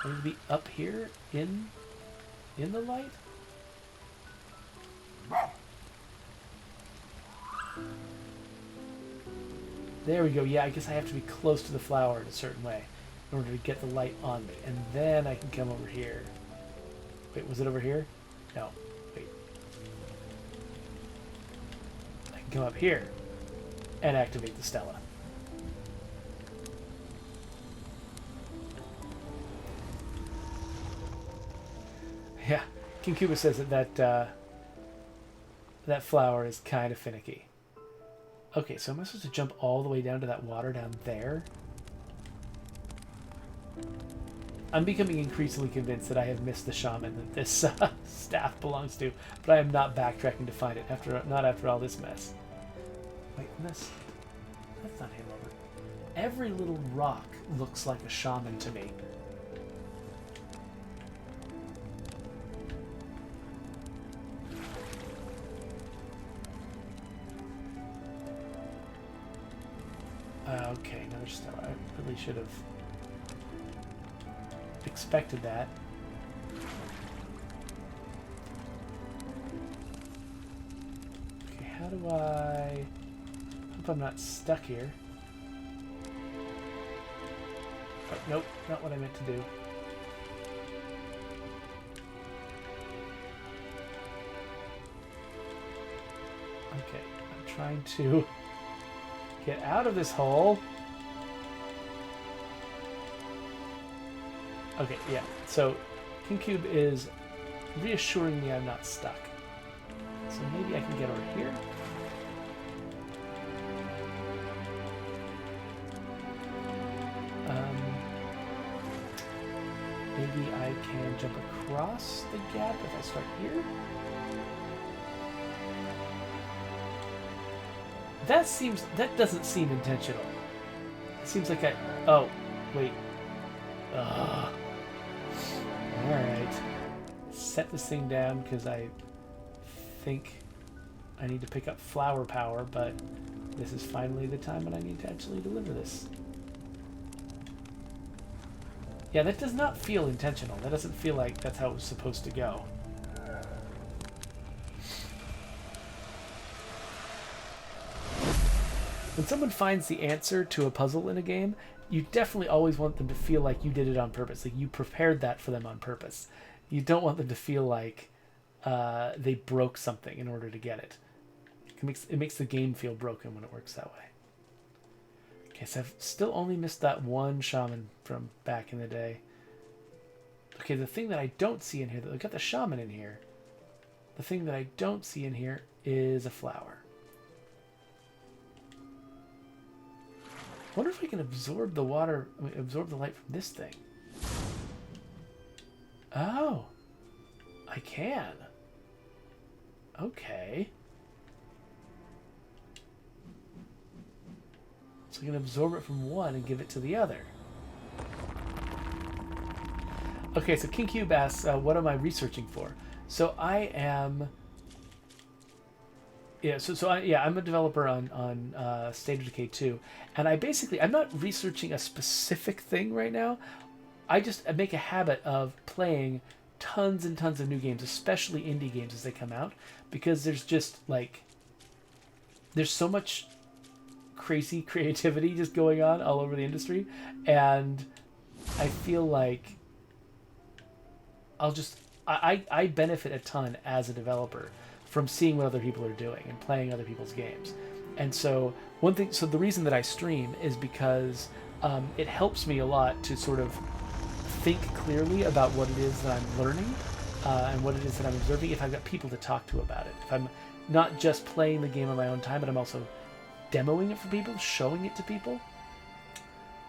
need to be up here in the light? There we go. Yeah, I guess I have to be close to the flower in a certain way in order to get the light on me. And then I can come over here. Wait, was it over here? No. Wait. I can come up here and activate the stela. Yeah, King Cuba says that That flower is kind of finicky. Okay, so am I supposed to jump all the way down to that water down there? I'm becoming increasingly convinced that I have missed the shaman that this staff belongs to, but I am not backtracking to find it, not after all this mess. Wait, that's not him over. Every little rock looks like a shaman to me. Okay, another stelae. I really should have expected that. Okay, how do I... hope I'm not stuck here. Oh, nope, not what I meant to do. Okay, I'm trying to get out of this hole. Okay, yeah. So, King Cube is reassuring me I'm not stuck. So maybe I can get over here. Maybe I can jump across the gap if I start here. That doesn't seem intentional. It seems like oh, wait. Alright. Set this thing down because I think I need to pick up flower power, but this is finally the time when I need to actually deliver this. Yeah, that does not feel intentional. That doesn't feel like that's how it was supposed to go. When someone finds the answer to a puzzle in a game, you definitely always want them to feel like you did it on purpose. Like you prepared that for them on purpose. You don't want them to feel like they broke something in order to get it. It makes the game feel broken when it works that way. Okay, so I've still only missed that one shaman from back in the day. Okay, the thing that I don't see in here, I've got the shaman in here. The thing that I don't see in here is a flower. I wonder if I can absorb the water, absorb the light from this thing. Oh, I can. Okay. So I can absorb it from one and give it to the other. Okay, so King Cube asks, what am I researching for? So I am... Yeah, I'm a developer on State of Decay 2, and I'm not researching a specific thing right now. I make a habit of playing tons and tons of new games, especially indie games as they come out, because there's just there's so much crazy creativity just going on all over the industry, and I feel like I benefit a ton as a developer from seeing what other people are doing and playing other people's games. And so the reason that I stream is because it helps me a lot to sort of think clearly about what it is that I'm learning and what it is that I'm observing if I've got people to talk to about it. If I'm not just playing the game on my own time, but I'm also demoing it for people, showing it to people.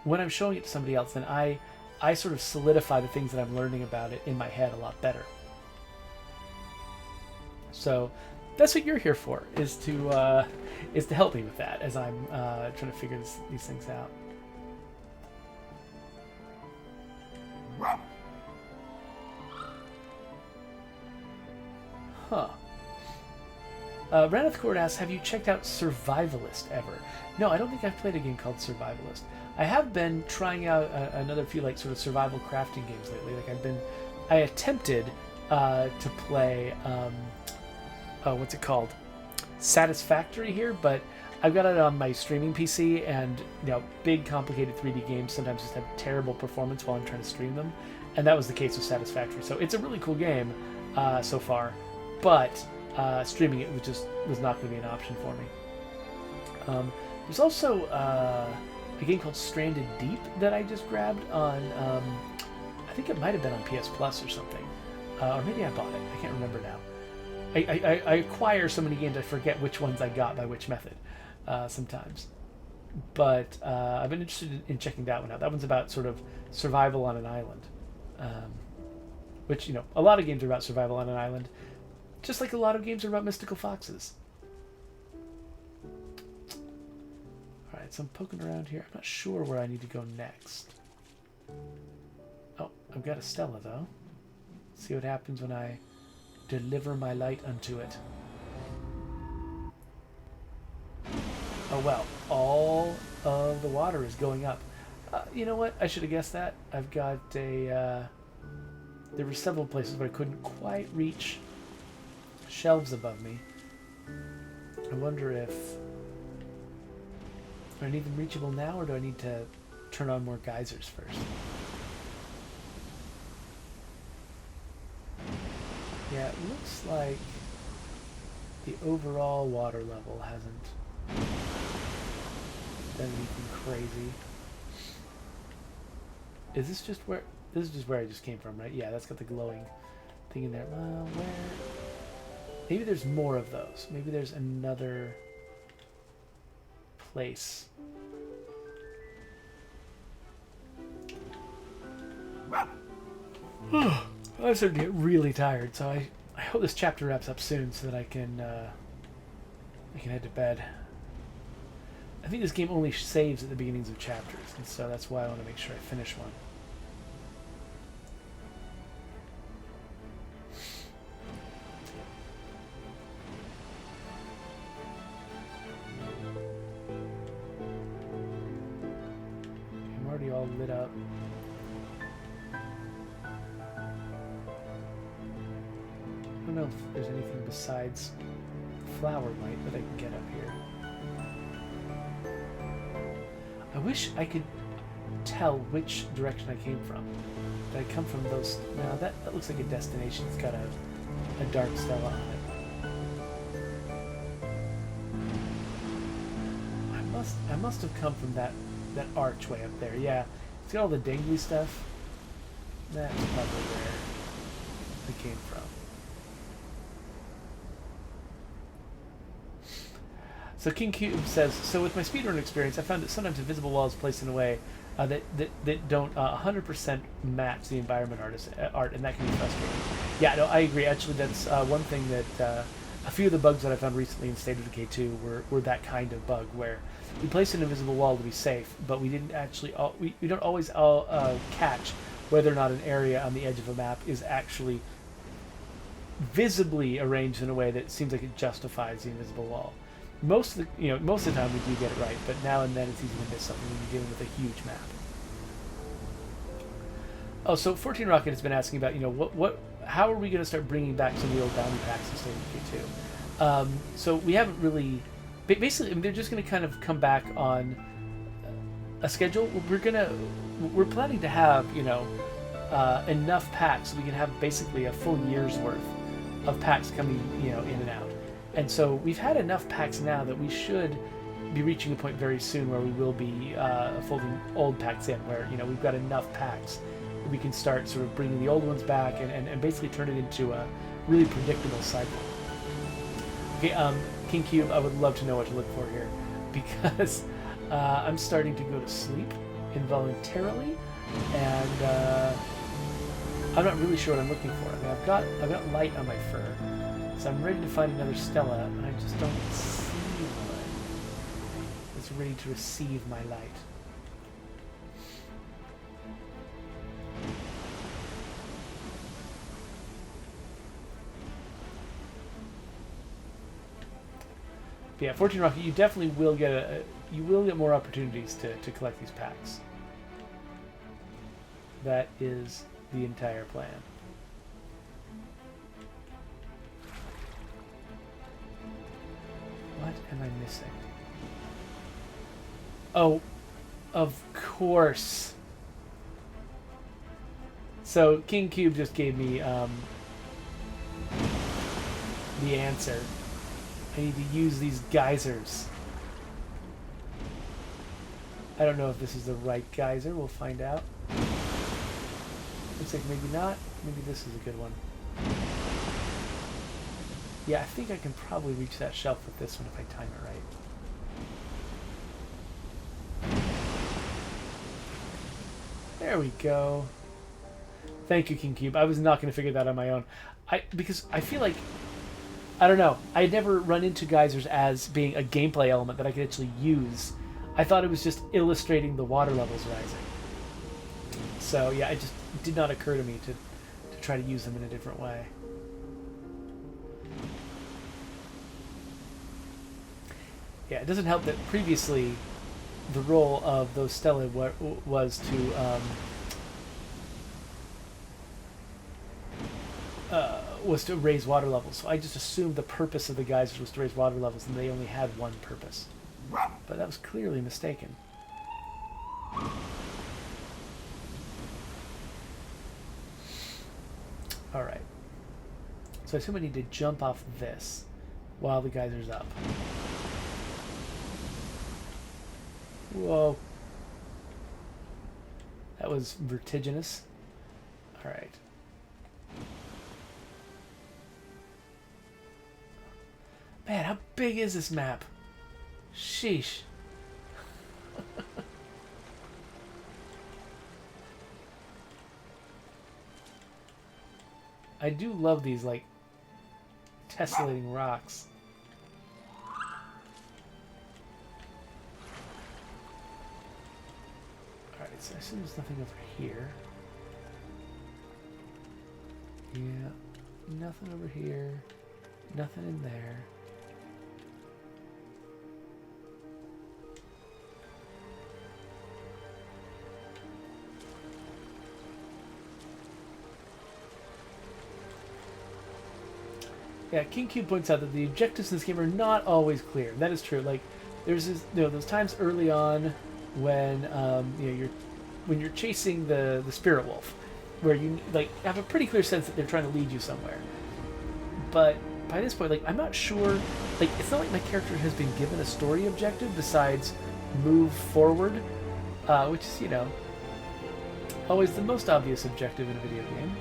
When I'm showing it to somebody else, then I sort of solidify the things that I'm learning about it in my head a lot better. So that's what you're here for, is to help me with that as I'm trying to figure these things out. Huh. Raneth Court asks, have you checked out Survivalist ever? No, I don't think I've played a game called Survivalist. I have been trying out another few sort of survival crafting games lately. I attempted to play what's it called? Satisfactory here, but I've got it on my streaming PC, and big complicated 3D games sometimes just have terrible performance while I'm trying to stream them, and that was the case with Satisfactory. So it's a really cool game so far, but streaming it was not going to be an option for me. There's also a game called Stranded Deep that I just grabbed on, I think it might have been on PS Plus or something, or maybe I bought it. I can't remember now. I acquire so many games I forget which ones I got by which method sometimes. But I've been interested in checking that one out. That one's about sort of survival on an island, which, you know, a lot of games are about survival on an island, just like a lot of games are about mystical foxes. All right, so I'm poking around here. I'm not sure where I need to go next. Oh, I've got a stela though. See what happens when I deliver my light unto it. Oh well, all of the water is going up. You know what? I should have guessed that. I've got a... there were several places where I couldn't quite reach shelves above me. I wonder if... Are any of them reachable now, or do I need to turn on more geysers first? Yeah, it looks like the overall water level hasn't done anything crazy. Is this just where... This is just where I just came from, right? Yeah, that's got the glowing thing in there. Well, where... Maybe there's more of those. Maybe there's another place. I'm starting to get really tired, so I hope this chapter wraps up soon so that I can head to bed. I think this game only saves at the beginnings of chapters, and so that's why I want to make sure I finish one. I'm already all lit up. I don't know if there's anything besides flower light that I can get up here. I wish I could tell which direction I came from. Did I come from those... No, that looks like a destination. It's got a dark stela on it. I must have come from that archway up there. Yeah, it's got all the dangly stuff. That's probably where I came from. So King Cube says, so with my speedrun experience, I found that sometimes invisible walls placed in a way that don't 100% match the environment art, and that can be frustrating. Yeah, no, I agree. Actually, that's one thing that a few of the bugs that I found recently in State of Decay 2 were that kind of bug, where we placed an invisible wall to be safe, but we didn't actually... we don't always catch whether or not an area on the edge of a map is actually visibly arranged in a way that seems like it justifies the invisible wall. Most of the time we do get it right, but now and then it's easy to miss something when you're dealing with a huge map. Oh, so 14 Rocket has been asking about, how are we going to start bringing back some of the old bounty packs in State of Decay 2? So we haven't really... Basically, they're just going to kind of come back on a schedule. We're planning to have, enough packs so we can have basically a full year's worth of packs coming, in and out. And so we've had enough packs now that we should be reaching a point very soon where we will be folding old packs in, where we've got enough packs that we can start sort of bringing the old ones back and basically turn it into a really predictable cycle. Okay, King Cube, I would love to know what to look for here, because I'm starting to go to sleep involuntarily, and I'm not really sure what I'm looking for. I mean, I've got light on my fur. So I'm ready to find another stela, and I just don't see one that's ready to receive my light. But yeah, 14 Rocket, you definitely will get more opportunities to collect these packs. That is the entire plan. What am I missing? Oh, of course. So King Cube just gave me the answer. I need to use these geysers. I don't know if this is the right geyser. We'll find out. Looks like maybe not. Maybe this is a good one. Yeah, I think I can probably reach that shelf with this one if I time it right. There we go. Thank you, King Cube. I was not going to figure that on my own. Because I feel like, I don't know, I had never run into geysers as being a gameplay element that I could actually use. I thought it was just illustrating the water levels rising. So yeah, it just did not occur to me to try to use them in a different way. Yeah, it doesn't help that previously the role of those stelae was to raise water levels. So I just assumed the purpose of the geysers was to raise water levels, and they only had one purpose. But that was clearly mistaken. All right. So I assume I need to jump off this while the geyser's up. Whoa. That was vertiginous. All right. Man, how big is this map? Sheesh. I do love these, like, tessellating rocks. Alright, so I assume there's nothing over here. Yeah, nothing over here. Nothing in there. Yeah, King Cube points out that the objectives in this game are not always clear. That is true. Like, there's this, those times early on when when you're chasing the spirit wolf, where you like have a pretty clear sense that they're trying to lead you somewhere. But by this point, like, I'm not sure. Like, it's not like my character has been given a story objective besides move forward, which is always the most obvious objective in a video game.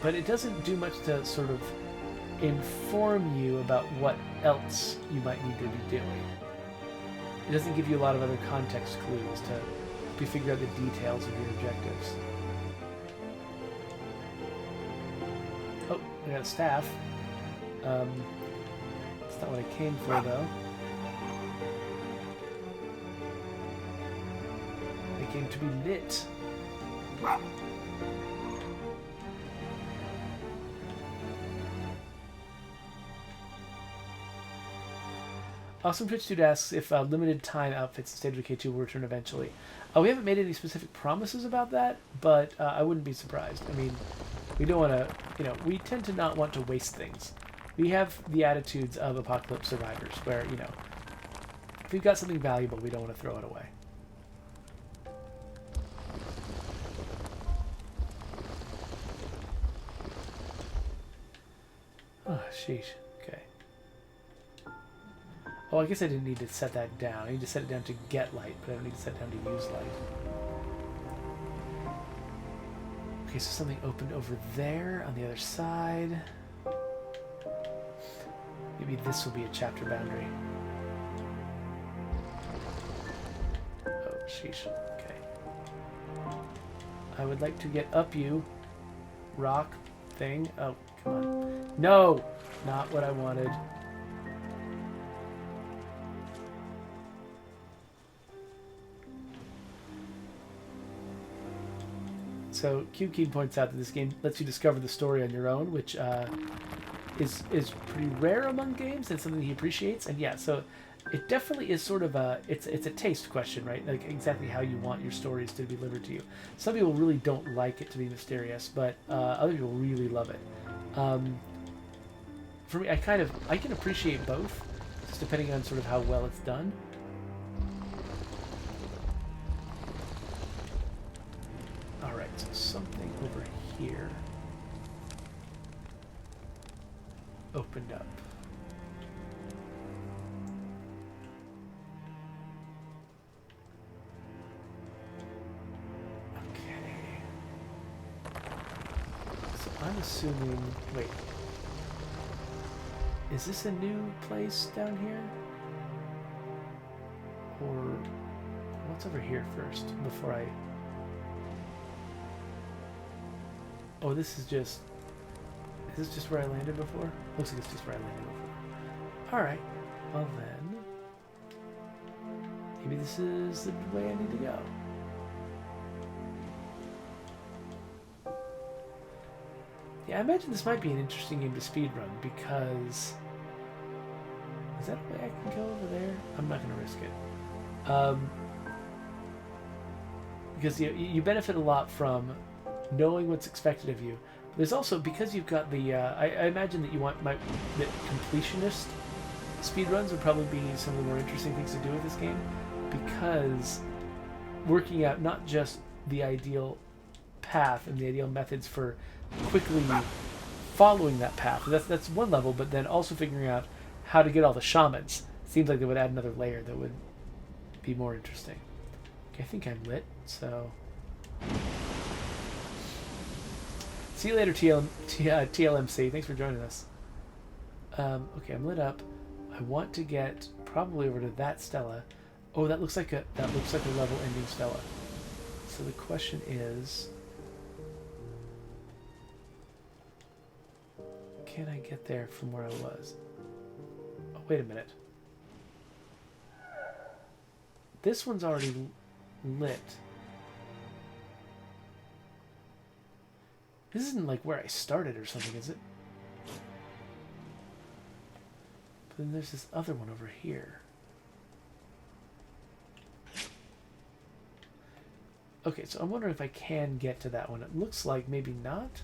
But it doesn't do much to sort of inform you about what else you might need to be doing. It doesn't give you a lot of other context clues to help you figure out the details of your objectives. Oh, I got a staff. That's not what I came for, though. I came to be lit. Awesome Twitch Dude asks if limited time outfits in State of Decay 2 will return eventually. We haven't made any specific promises about that, but I wouldn't be surprised. I mean, we don't want to, we tend to not want to waste things. We have the attitudes of apocalypse survivors where, if we've got something valuable, we don't want to throw it away. Oh, sheesh. Oh, I guess I didn't need to set that down. I need to set it down to get light, but I don't need to set it down to use light. Okay, so something opened over there on the other side. Maybe this will be a chapter boundary. Oh, sheesh. Okay. I would like to get up you, rock thing. Oh, come on. No! Not what I wanted. So Q-Keen points out that this game lets you discover the story on your own, which is pretty rare among games and something he appreciates. And yeah, so it definitely is sort of it's a taste question, right? Like exactly how you want your stories to be delivered to you. Some people really don't like it to be mysterious, but other people really love it. For me, I can appreciate both, just depending on sort of how well it's done. So something over here opened up. assuming... Wait. Is this a new place down here? Or... What's over here first, before I... Oh, this is just... Is this just where I landed before? Looks like it's just where I landed before. Alright. Well then... Maybe this is the way I need to go. Yeah, I imagine this might be an interesting game to speedrun, because... Is that a way I can go over there? I'm not going to risk it. Because you benefit a lot from knowing what's expected of you. There's also, because you've got the... I imagine that that completionist speedruns would probably be some of the more interesting things to do with this game, because working out not just the ideal path and the ideal methods for quickly following that path. That's one level, but then also figuring out how to get all the shamans. Seems like they would add another layer that would be more interesting. Okay, I think I'm lit, so... See you later, TLMC. Thanks for joining us. Okay, I'm lit up. I want to get probably over to that stela. Oh, that looks like a level ending stela. So the question is, can I get there from where I was? Oh, wait a minute. This one's already lit. This isn't like where I started or something, is it? But then there's this other one over here. Okay, so I'm wondering if I can get to that one. It looks like maybe not.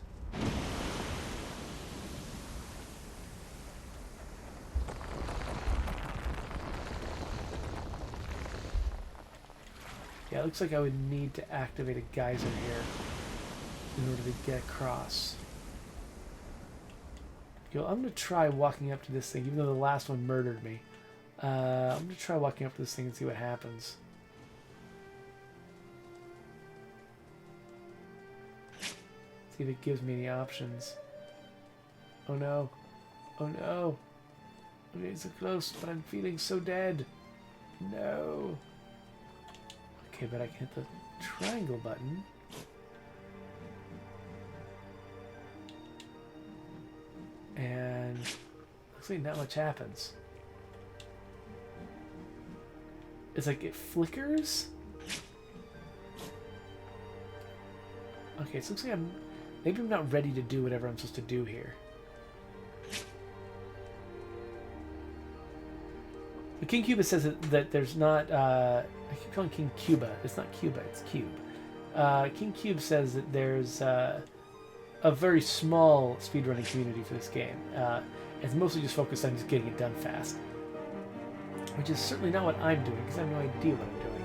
Yeah, it looks like I would need to activate a geyser here in order to get across. I'm going to try walking up to this thing, even though the last one murdered me. I'm going to try walking up to this thing and see what happens. See if it gives me any options. Oh no. Oh no. I'm getting so close, but I'm feeling so dead. No. Okay, but I can hit the triangle button. And looks like not much happens. It's like it flickers. Okay, so it looks like maybe I'm not ready to do whatever I'm supposed to do here. The King Cuba says that there's not... I keep calling King Cuba. It's not Cuba, it's Cube. King Cube says that there's a very small speedrunning community for this game. It's mostly just focused on just getting it done fast. Which is certainly not what I'm doing, because I have no idea what I'm doing.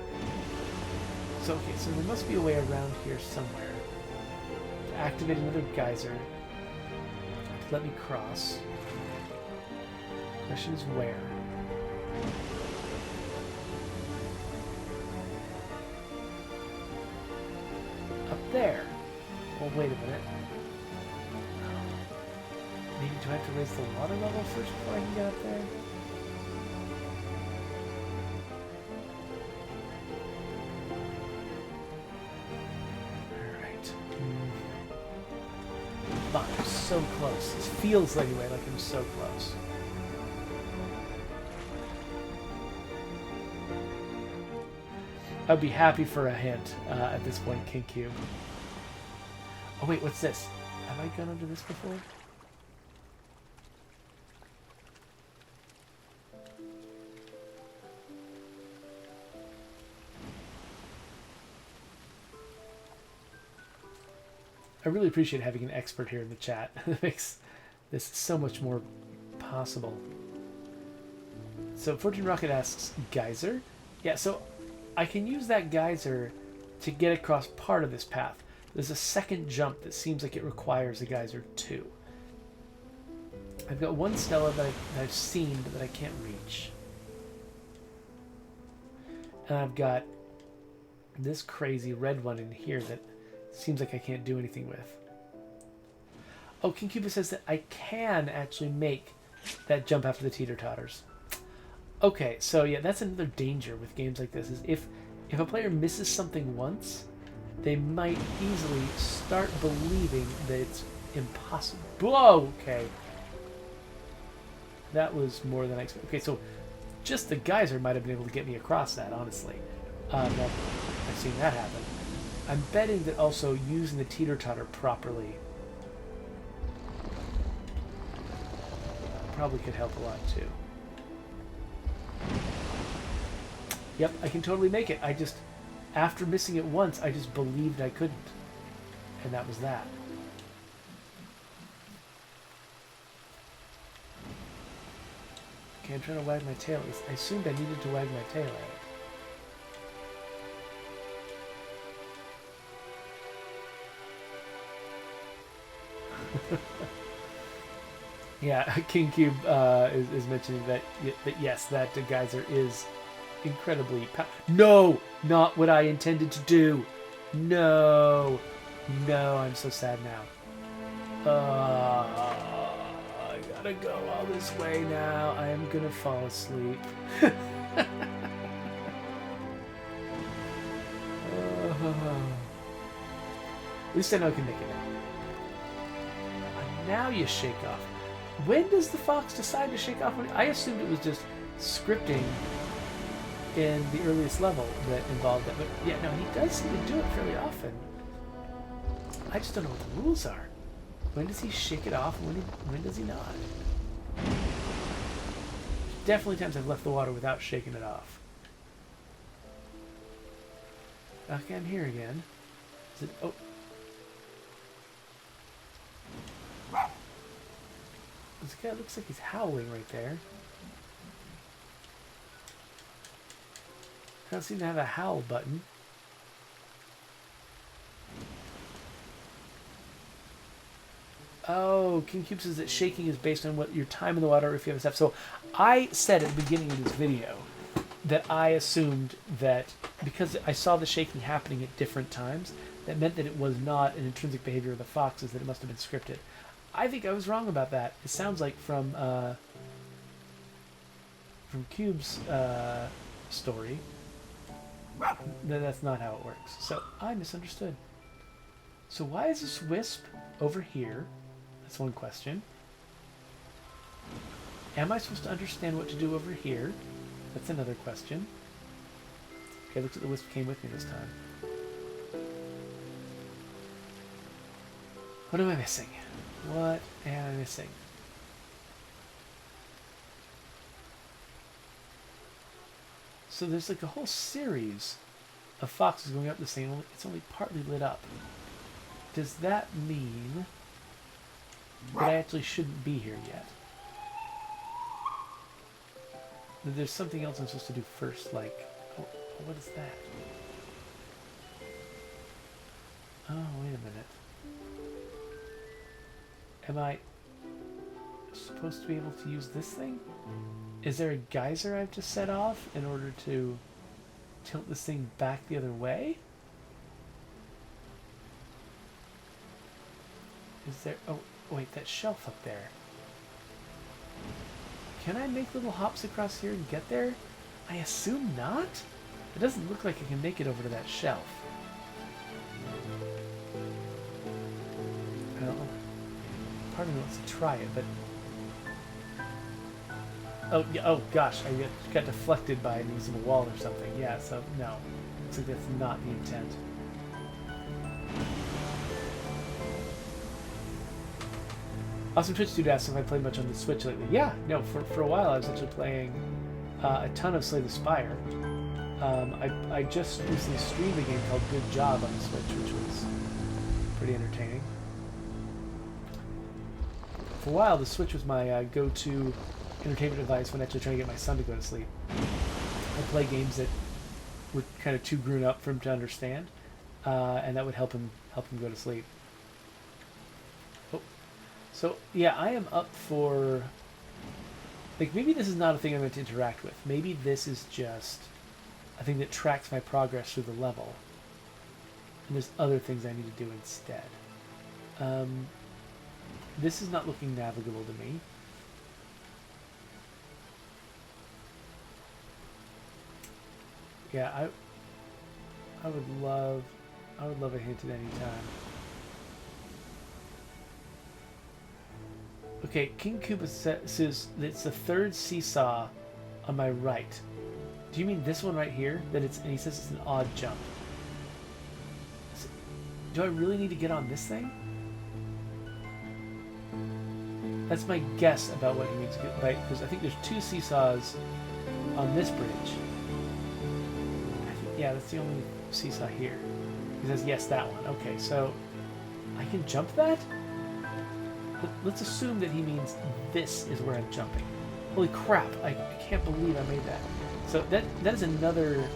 So, okay, so there must be a way around here somewhere. To activate another geyser. To let me cross. Question is where? Up there. Well, wait a minute. Maybe do I have to raise the water level first before I can get up there? Alright. Fuck, I'm so close. It feels anyway like I'm so close. I'd be happy for a hint at this point, King Cube. Oh wait, what's this? Have I gone under this before? I really appreciate having an expert here in the chat. It makes this so much more possible. So Fortune Rocket asks, geyser? Yeah, so I can use that geyser to get across part of this path. There's a second jump that seems like it requires a geyser too. I've got one stela that I've seen but that I can't reach. And I've got this crazy red one in here that seems like I can't do anything with. Oh, King Cuba says that I can actually make that jump after the teeter-totters. Okay, so yeah, that's another danger with games like this, is if a player misses something once, they might easily start believing that it's impossible. Whoa, okay. That was more than I expected. Okay, so just the geyser might have been able to get me across that, honestly. I've seen that happen. I'm betting that also using the teeter-totter properly probably could help a lot too. Yep, I can totally make it. I just, after missing it once, I just believed I couldn't. And that was that. Okay, I'm trying to wag my tail. I assumed I needed to wag my tail at it. Yeah, King Cube is mentioning that yes, that geyser is incredibly No! Not what I intended to do! No! No, I'm so sad now. I gotta go all this way now. I am gonna fall asleep. At least I know I can make it now. Now you shake off. When does the fox decide to shake off? I assumed it was just scripting in the earliest level that involved that. But yeah, no, he does seem to do it fairly often. I just don't know what the rules are. When does he shake it off? When does he not? Definitely times I've left the water without shaking it off. Okay, I'm here again. Is it? Oh. This guy looks like he's howling right there. I don't seem to have a howl button. Oh, King Cube says that shaking is based on what your time in the water or if you have a step. So I said at the beginning of this video that I assumed that because I saw the shaking happening at different times, that meant that it was not an intrinsic behavior of the foxes, that it must have been scripted. I think I was wrong about that. It sounds like from Cube's story that's not how it works. So I misunderstood. So why is this wisp over here? That's one question. Am I supposed to understand what to do over here? That's another question. Okay, looks like the wisp came with me this time. What am I missing? What am I missing? So there's like a whole series of foxes going up this thing. It's only partly lit up. Does that mean that I actually shouldn't be here yet? That there's something else I'm supposed to do first, like... Oh, what is that? Oh, wait a minute. Am I supposed to be able to use this thing? Is there a geyser I've just set off in order to tilt this thing back the other way? Is there... Oh, wait, that shelf up there. Can I make little hops across here and get there? I assume not? It doesn't look like I can make it over to that shelf. I don't know. Part of me wants to try it, but... Oh, yeah, oh gosh, I got deflected by an invisible wall or something. Yeah, so no. Looks like that's not the intent. Awesome Twitch Dude asked if I played much on the Switch lately. Yeah, no, for a while I was actually playing a ton of Slay the Spire. I just recently streamed a game called Good Job on the Switch, which was pretty entertaining. For a while, the Switch was my go-to entertainment device when actually trying to get my son to go to sleep. I play games that were kind of too grown up for him to understand, and that would help him go to sleep. Oh. So yeah, I am up for, like, maybe this is not a thing I'm going to interact with. Maybe this is just a thing that tracks my progress through the level, and there's other things I need to do instead. This is not looking navigable to me. Yeah, I would love a hint at any time. Okay, King Koopa says it's the third seesaw on my right. Do you mean this one right here? That it's, and he says it's an odd jump. Do I really need to get on this thing? That's my guess about what he means, right? Because I think there's two seesaws on this bridge. Yeah, that's the only seesaw here. He says, yes, that one. Okay, so I can jump that? Let's assume that he means this is where I'm jumping. Holy crap, I can't believe I made that. So that is another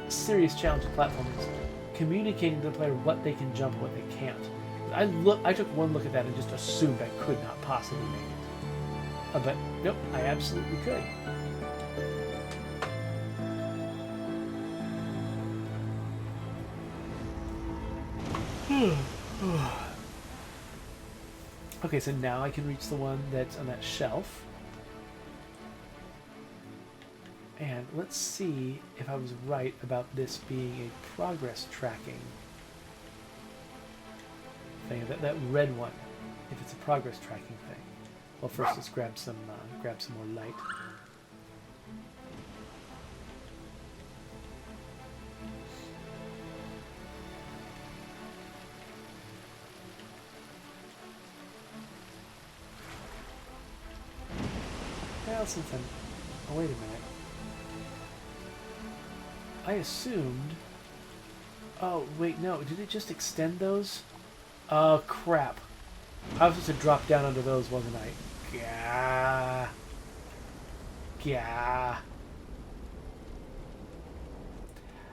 serious challenge of platforming, is communicating to the player what they can jump and what they can't. I took one look at that and just assumed I could not possibly make it. But nope, I absolutely could. Okay, so now I can reach the one that's on that shelf. And let's see if I was right about this being a progress tracking thing. That red one, if it's a progress tracking thing. Well, first let's grab some more light. Well, since I'm... Oh, wait a minute. I assumed... Oh, wait, no. Did it just extend those? Oh, crap. I was supposed to drop down under those, wasn't I? Gah. Gah.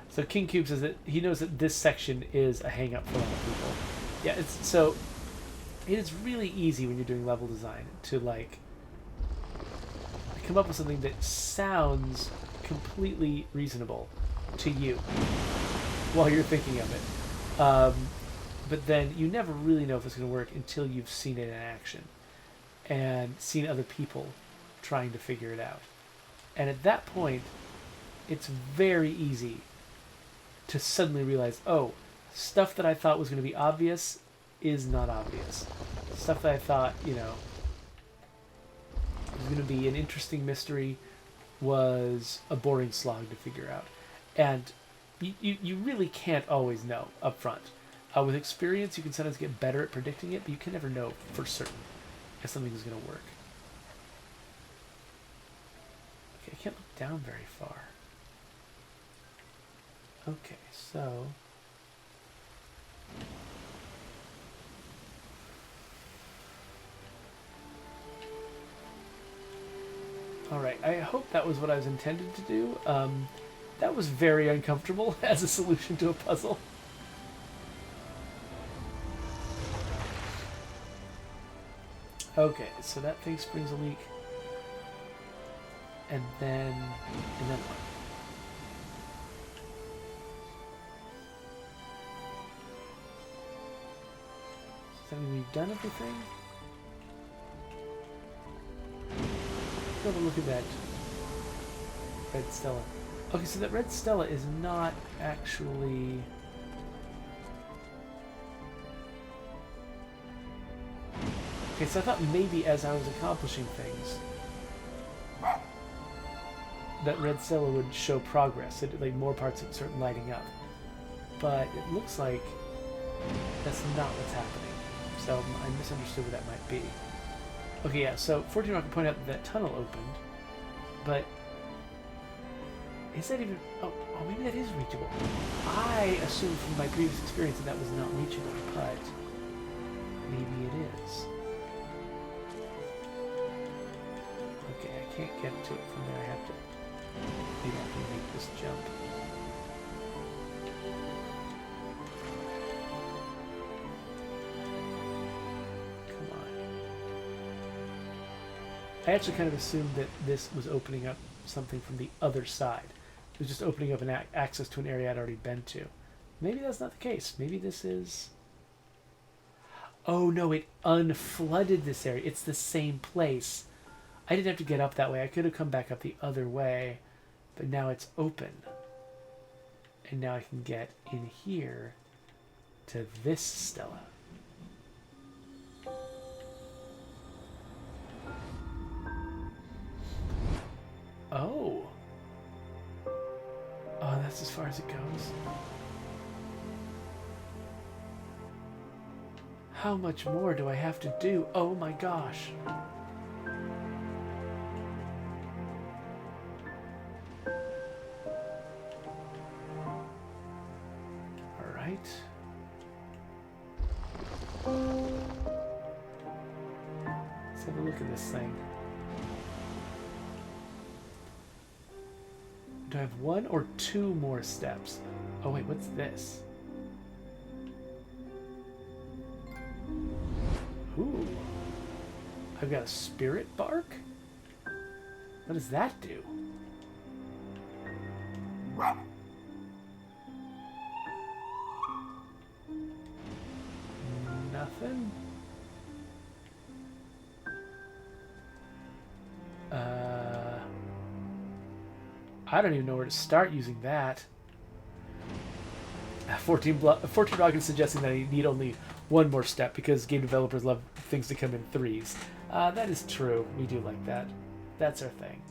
So King Cube says that he knows that this section is a hang-up for a lot of people. Yeah, so it is really easy when you're doing level design to, like, come up with something that sounds completely reasonable to you while you're thinking of it. But then you never really know if it's going to work until you've seen it in action and seen other people trying to figure it out. And at that point, it's very easy to suddenly realize, oh, stuff that I thought was going to be obvious is not obvious. Stuff that I thought, was going to be an interesting mystery was a boring slog to figure out. And you really can't always know up front. With experience, you can sometimes get better at predicting it, but you can never know for certain if something is going to work. Okay, I can't look down very far. Okay, so... Alright, I hope that was what I was intended to do. That was very uncomfortable as a solution to a puzzle. Okay, so that thing springs a leak. And then what? Does that mean we've done everything? Let's have a look at that red stela. Okay, so that red stela is not actually... Okay, so I thought maybe as I was accomplishing things, that red stela would show progress, like more parts would start lighting up. But it looks like that's not what's happening. So I misunderstood what that might be. Okay, yeah, so 14 Rock pointed out that tunnel opened, but is that even... Oh, maybe that is reachable. I assumed from my previous experience that was not reachable, but maybe it is. Okay, I can't get to it from there. I have to... Maybe I can make this jump. Come on. I actually kind of assumed that this was opening up something from the other side. It was just opening up an access to an area I'd already been to. Maybe that's not the case. Maybe this is... Oh no, it unflooded this area. It's the same place. I didn't have to get up that way. I could have come back up the other way, but now it's open. And now I can get in here to this stela. Oh. Oh, that's as far as it goes. How much more do I have to do? Oh my gosh. All right. Let's have a look at this thing. Do I have one or two more steps? Oh wait, what's this? Ooh. I've got a spirit bark? What does that do? Nothing? I don't even know where to start using that. 14 Rock is suggesting that I need only one more step because game developers love things to come in threes. That is true. We do like that. That's our thing.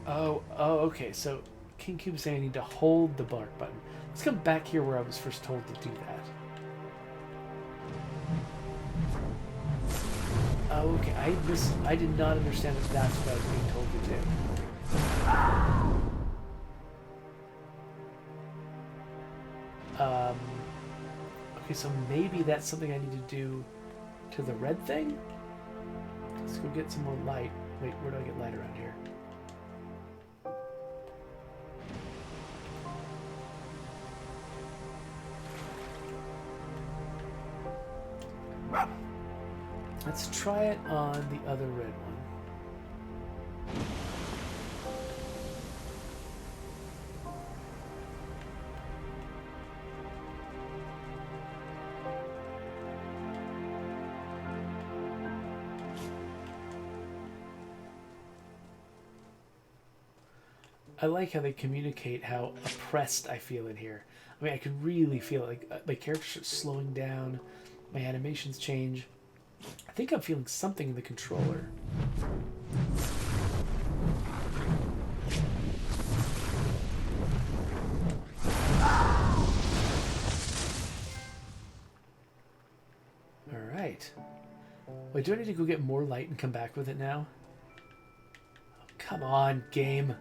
Oh, okay. So King Cube is saying I need to hold the bark button. Let's come back here where I was first told to do that. Okay, I did not understand that that's what I was being told to do. Okay, so maybe that's something I need to do to the red thing? Let's go get some more light. Wait, where do I get light around here? Let's try it on the other red one. I like how they communicate how oppressed I feel in here. I mean, I can really feel it. Like my character's slowing down, my animations change. I think I'm feeling something in the controller. Alright. Wait, do I need to go get more light and come back with it now? Oh, come on, game.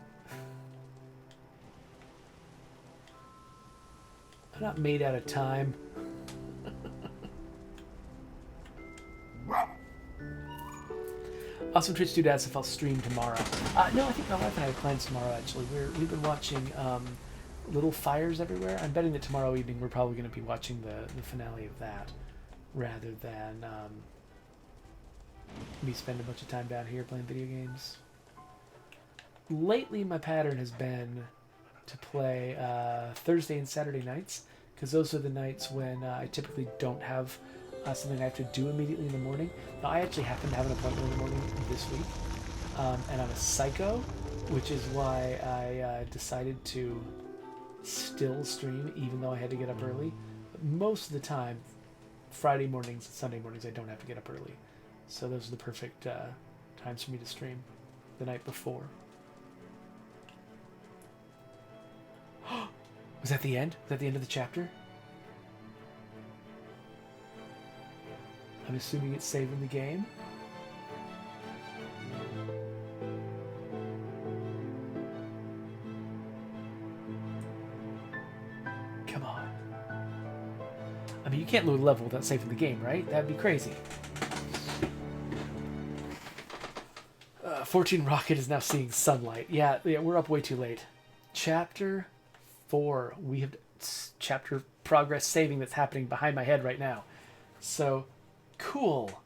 I'm not made out of time. Awesome Twitch dude asks if I'll stream tomorrow. No, I think my wife and I have plans tomorrow, actually. We've been watching Little Fires Everywhere. I'm betting that tomorrow evening we're probably going to be watching the finale of that rather than me spend a bunch of time down here playing video games. Lately, my pattern has been to play Thursday and Saturday nights because those are the nights when I typically don't have something I have to do immediately in the morning. Now, I actually happen to have an appointment in the morning this week, and I'm a psycho, which is why I decided to still stream even though I had to get up early. But most of the time, Friday mornings and Sunday mornings, I don't have to get up early. So those are the perfect times for me to stream the night before. Was that the end? Was that the end of the chapter? I'm assuming it's saving the game. Come on. I mean, you can't load a level without saving the game, right? That'd be crazy. 14 Rocket is now seeing sunlight. Yeah, we're up way too late. Chapter 4. We have chapter progress saving that's happening behind my head right now. So... cool.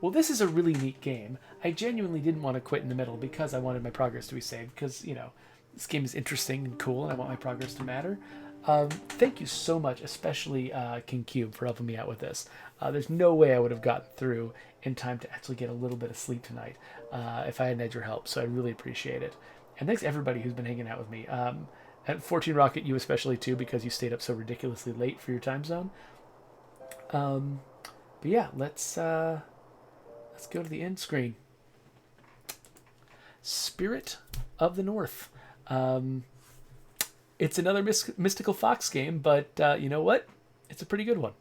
Well, this is a really neat game. I genuinely didn't want to quit in the middle because I wanted my progress to be saved because, you know, This game is interesting and cool, and I want my progress to matter. Thank you so much, especially King Cube, for helping me out with this. There's no way I would have gotten through in time to actually get a little bit of sleep tonight if I hadn't had your help, so I really appreciate it. And thanks everybody who's been hanging out with me. At 14 Rocket, you especially too, because you stayed up so ridiculously late for your time zone. Um, but yeah, let's go to the end screen. Spirit of the North. Um, it's another mystical fox game, but you know what? It's a pretty good one.